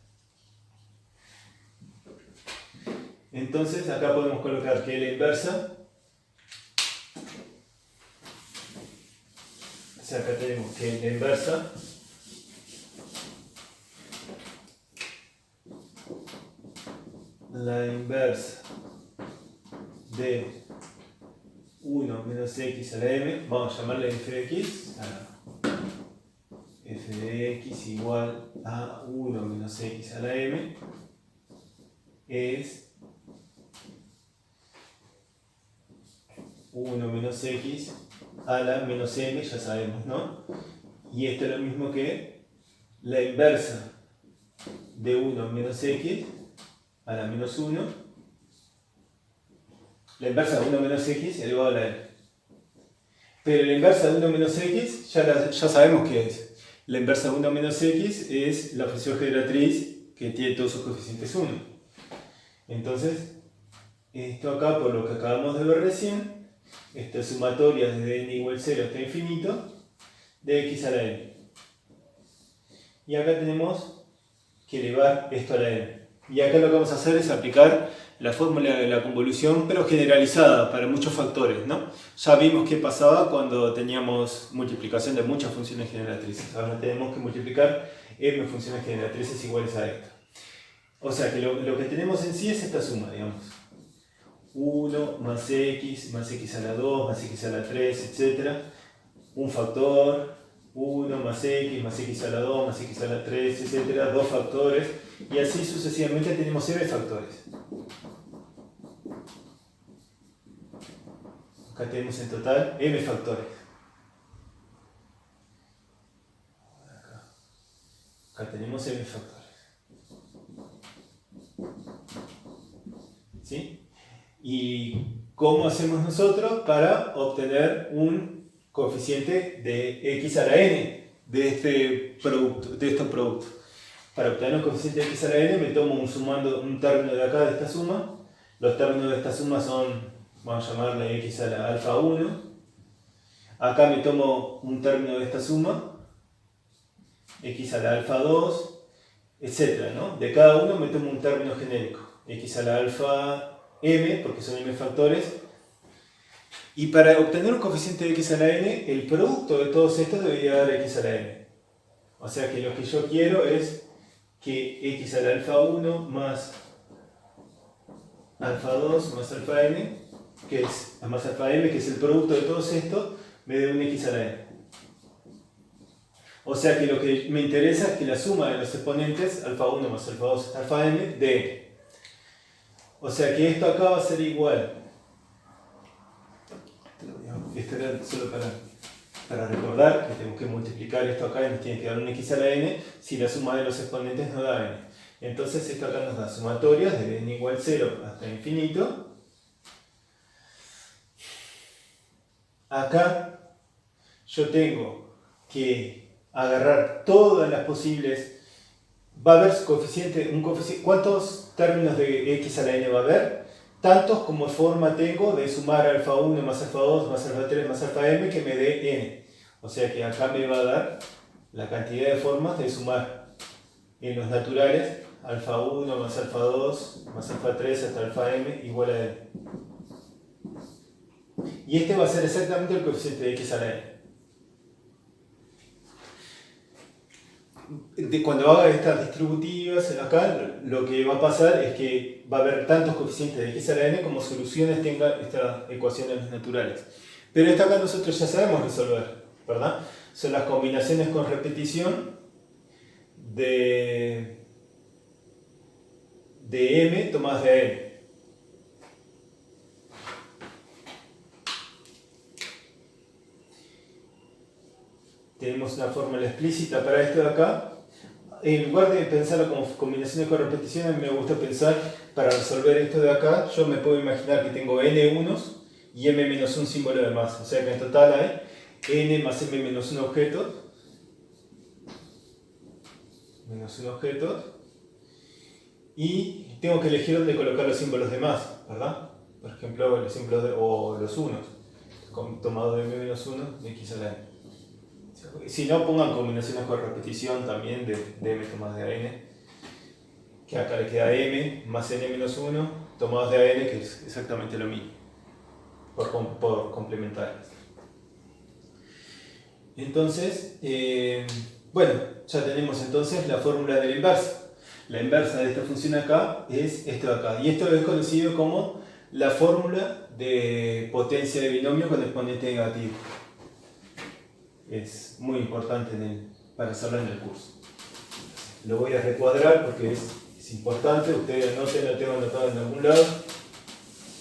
Entonces acá podemos colocar que la inversa, o sea, acá tenemos que la inversa de 1 menos x a la m, vamos a llamarle f de x, f de x igual a 1 menos x a la m, es 1 menos x a la menos m, ya sabemos, ¿no? Y esto es lo mismo que la inversa de 1 menos x a la menos 1, la inversa de 1 menos x elevado a la m. Pero la inversa de 1 menos x ya sabemos qué es. La inversa de 1 menos x es la función generatriz que tiene todos sus coeficientes 1. Entonces, esto acá, por lo que acabamos de ver recién, esta sumatoria desde n igual 0 hasta infinito de x a la n. Y acá tenemos que elevar esto a la n. Y acá lo que vamos a hacer es aplicar la fórmula de la convolución, pero generalizada para muchos factores, ¿no? Ya vimos qué pasaba cuando teníamos multiplicación de muchas funciones generatrices. Ahora tenemos que multiplicar m funciones generatrices iguales a esta. O sea que lo que tenemos en sí es esta suma, digamos. 1 más x a la 2 más x a la 3, etc. Un factor, 1 más x a la 2 más x a la 3, etc. Dos factores. Y así sucesivamente tenemos m factores. Acá tenemos en total m factores. Acá tenemos m factores. ¿Sí? ¿Y cómo hacemos nosotros para obtener un coeficiente de x a la n de estos productos? Para obtener un coeficiente de x a la n me tomo sumando un término de acá de esta suma. Los términos de esta suma son, vamos a llamarle x a la alfa 1. Acá me tomo un término de esta suma, x a la alfa 2, etc., ¿no? De cada uno me tomo un término genérico, x a la alfa m, porque son m factores. Y para obtener un coeficiente de x a la n, el producto de todos estos debería dar x a la n. O sea que lo que yo quiero es que x a la alfa 1 más alfa 2 más alfa m, que es el producto de todos estos, me dé un x a la n. O sea que lo que me interesa es que la suma de los exponentes, alfa 1 más alfa 2 hasta alfa m, dé n. O sea que esto acá va a ser igual. Esto era solo para recordar que tenemos que multiplicar esto acá y nos tiene que dar un x a la n si la suma de los exponentes no da n. Entonces esto acá nos da sumatorias de n igual 0 hasta infinito. Acá yo tengo que agarrar todas las posibles. Va a haber un coeficiente. ¿Cuántos términos de x a la n va a haber? Tantos como forma tengo de sumar alfa 1 más alfa 2 más alfa 3 más alfa m que me dé n. O sea que acá me va a dar la cantidad de formas de sumar en los naturales alfa 1 más alfa 2 más alfa 3 hasta alfa m igual a n. Y este va a ser exactamente el coeficiente de x a la n. Cuando haga estas distributivas acá, lo que va a pasar es que va a haber tantos coeficientes de x a la n como soluciones tenga esta ecuación en los naturales. Pero esta acá nosotros ya sabemos resolver, ¿verdad? Son las combinaciones con repetición de m tomadas de n. Tenemos una fórmula explícita para esto de acá. En lugar de pensarlo como combinaciones con repeticiones, me gusta pensar, para resolver esto de acá, yo me puedo imaginar que tengo n unos y m menos 1 símbolo de masa. O sea que en total hay n más m menos 1 objetos, y tengo que elegir dónde colocar los símbolos de masa, ¿verdad? Por ejemplo, los símbolos o los unos, tomados de m menos 1 de x a la n. Si no, pongan combinaciones con repetición también de m tomadas de a n, que acá le queda m más n menos 1 tomados de a n, que es exactamente lo mismo, por complementarias. Entonces, bueno, ya tenemos entonces la fórmula de la inversa. La inversa de esta función acá es esto de acá, y esto es conocido como la fórmula de potencia de binomio con exponente negativo. Es muy importante para hacerlo en el curso. Lo voy a recuadrar porque es importante, ustedes anoten, lo tengo anotado en algún lado.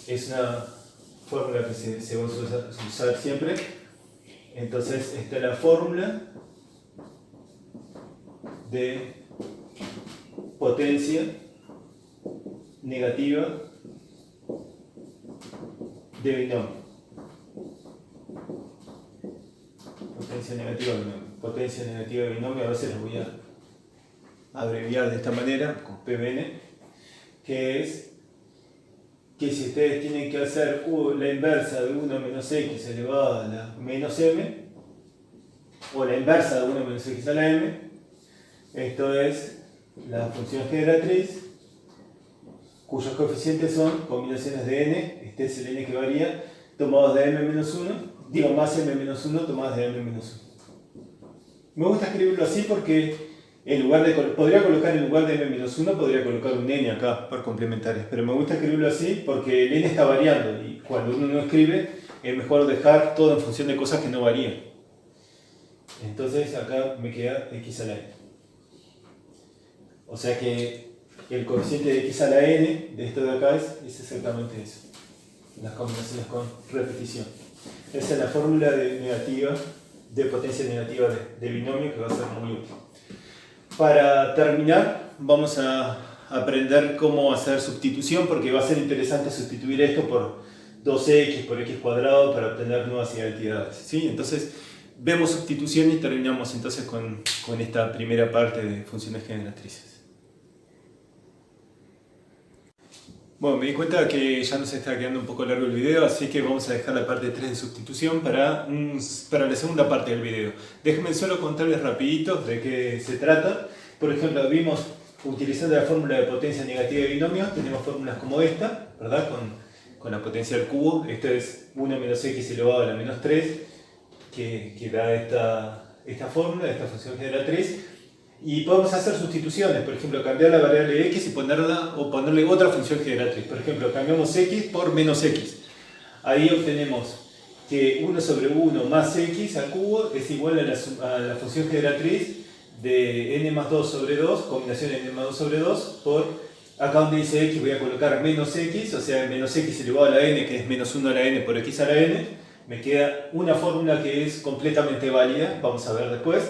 Es una fórmula que se va a usar siempre. Entonces, esta es la fórmula de potencia negativa de binomio. Potencia negativa de binomio. Potencia negativa de binomio, a veces lo voy a abreviar de esta manera, con PBN, que es que si ustedes tienen que hacer la inversa de 1 menos x elevado a la menos m, o la inversa de 1 menos x a la m, esto es la función generatriz, cuyos coeficientes son combinaciones de n, este es el n que varía, tomados de m menos 1, digo más m menos 1 tomadas de m menos 1. Me gusta escribirlo así porque podría colocar en lugar de m menos 1, podría colocar un n acá por complementarias, pero me gusta escribirlo así porque el n está variando y cuando uno no escribe es mejor dejar todo en función de cosas que no varían. Entonces acá me queda x a la n. O sea que el coeficiente de x a la n de esto de acá es exactamente eso. Las combinaciones con repetición. Esa es la fórmula de potencia negativa de binomio, que va a ser muy útil. Para terminar, vamos a aprender cómo hacer sustitución, porque va a ser interesante sustituir esto por 2x por x cuadrado para obtener nuevas identidades, ¿sí? Entonces, vemos sustitución y terminamos entonces con esta primera parte de funciones generatrices. Bueno, me di cuenta que ya nos está quedando un poco largo el video, así que vamos a dejar la parte 3 de sustitución para la segunda parte del video. Déjenme solo contarles rapidito de qué se trata. Por ejemplo, vimos, utilizando la fórmula de potencia negativa de binomio, tenemos fórmulas como esta, ¿verdad? Con la potencia al cubo. Esto es 1 menos x elevado a la menos 3, que da esta fórmula, esta función generatriz. Y podemos hacer sustituciones, por ejemplo, cambiar la variable x y ponerle otra función generatriz. Por ejemplo, cambiamos x por menos x. Ahí obtenemos que 1 sobre 1 más x al cubo es igual a la función generatriz de n más 2 sobre 2, combinación de n más 2 sobre 2, por acá donde dice x voy a colocar menos x, o sea, menos x elevado a la n, que es menos 1 a la n por x a la n. Me queda una fórmula que es completamente válida, vamos a ver después.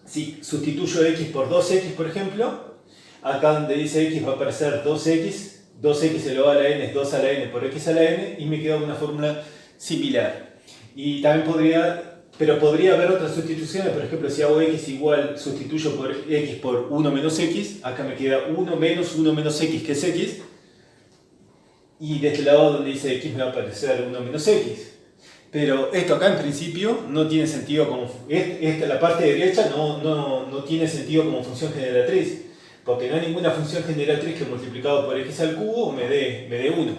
Si sustituyo x por 2x, por ejemplo, acá donde dice x va a aparecer 2x elevado a la n es 2 a la n por x a la n, y me queda una fórmula similar. Y también podría haber otras sustituciones, por ejemplo, si hago x igual, sustituyo por x por 1 menos x, acá me queda 1 menos x, que es x, y de este lado donde dice x me va a aparecer 1 menos x. Pero esto acá en principio no tiene sentido como... la parte derecha no tiene sentido como función generatriz, porque no hay ninguna función generatriz que multiplicado por x al cubo me dé 1,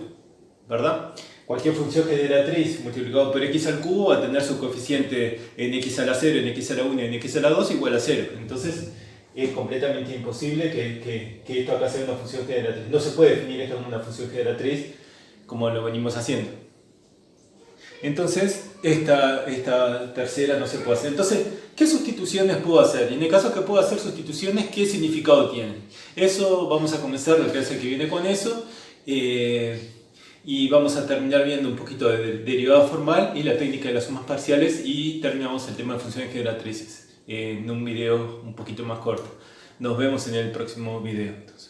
¿verdad? Cualquier función generatriz multiplicado por x al cubo va a tener su coeficiente en x a la 0, en x a la 1 y en x a la 2 igual a 0. Entonces es completamente imposible que esto acá sea una función generatriz. No se puede definir esto como una función generatriz como lo venimos haciendo. Entonces, esta tercera no se puede hacer. Entonces, ¿qué sustituciones puedo hacer? Y en el caso que puedo hacer sustituciones, ¿qué significado tienen? Eso vamos a comenzar la clase que viene con eso. Y vamos a terminar viendo un poquito de derivada formal y la técnica de las sumas parciales, y terminamos el tema de funciones generatrices en un video un poquito más corto. Nos vemos en el próximo video. Entonces.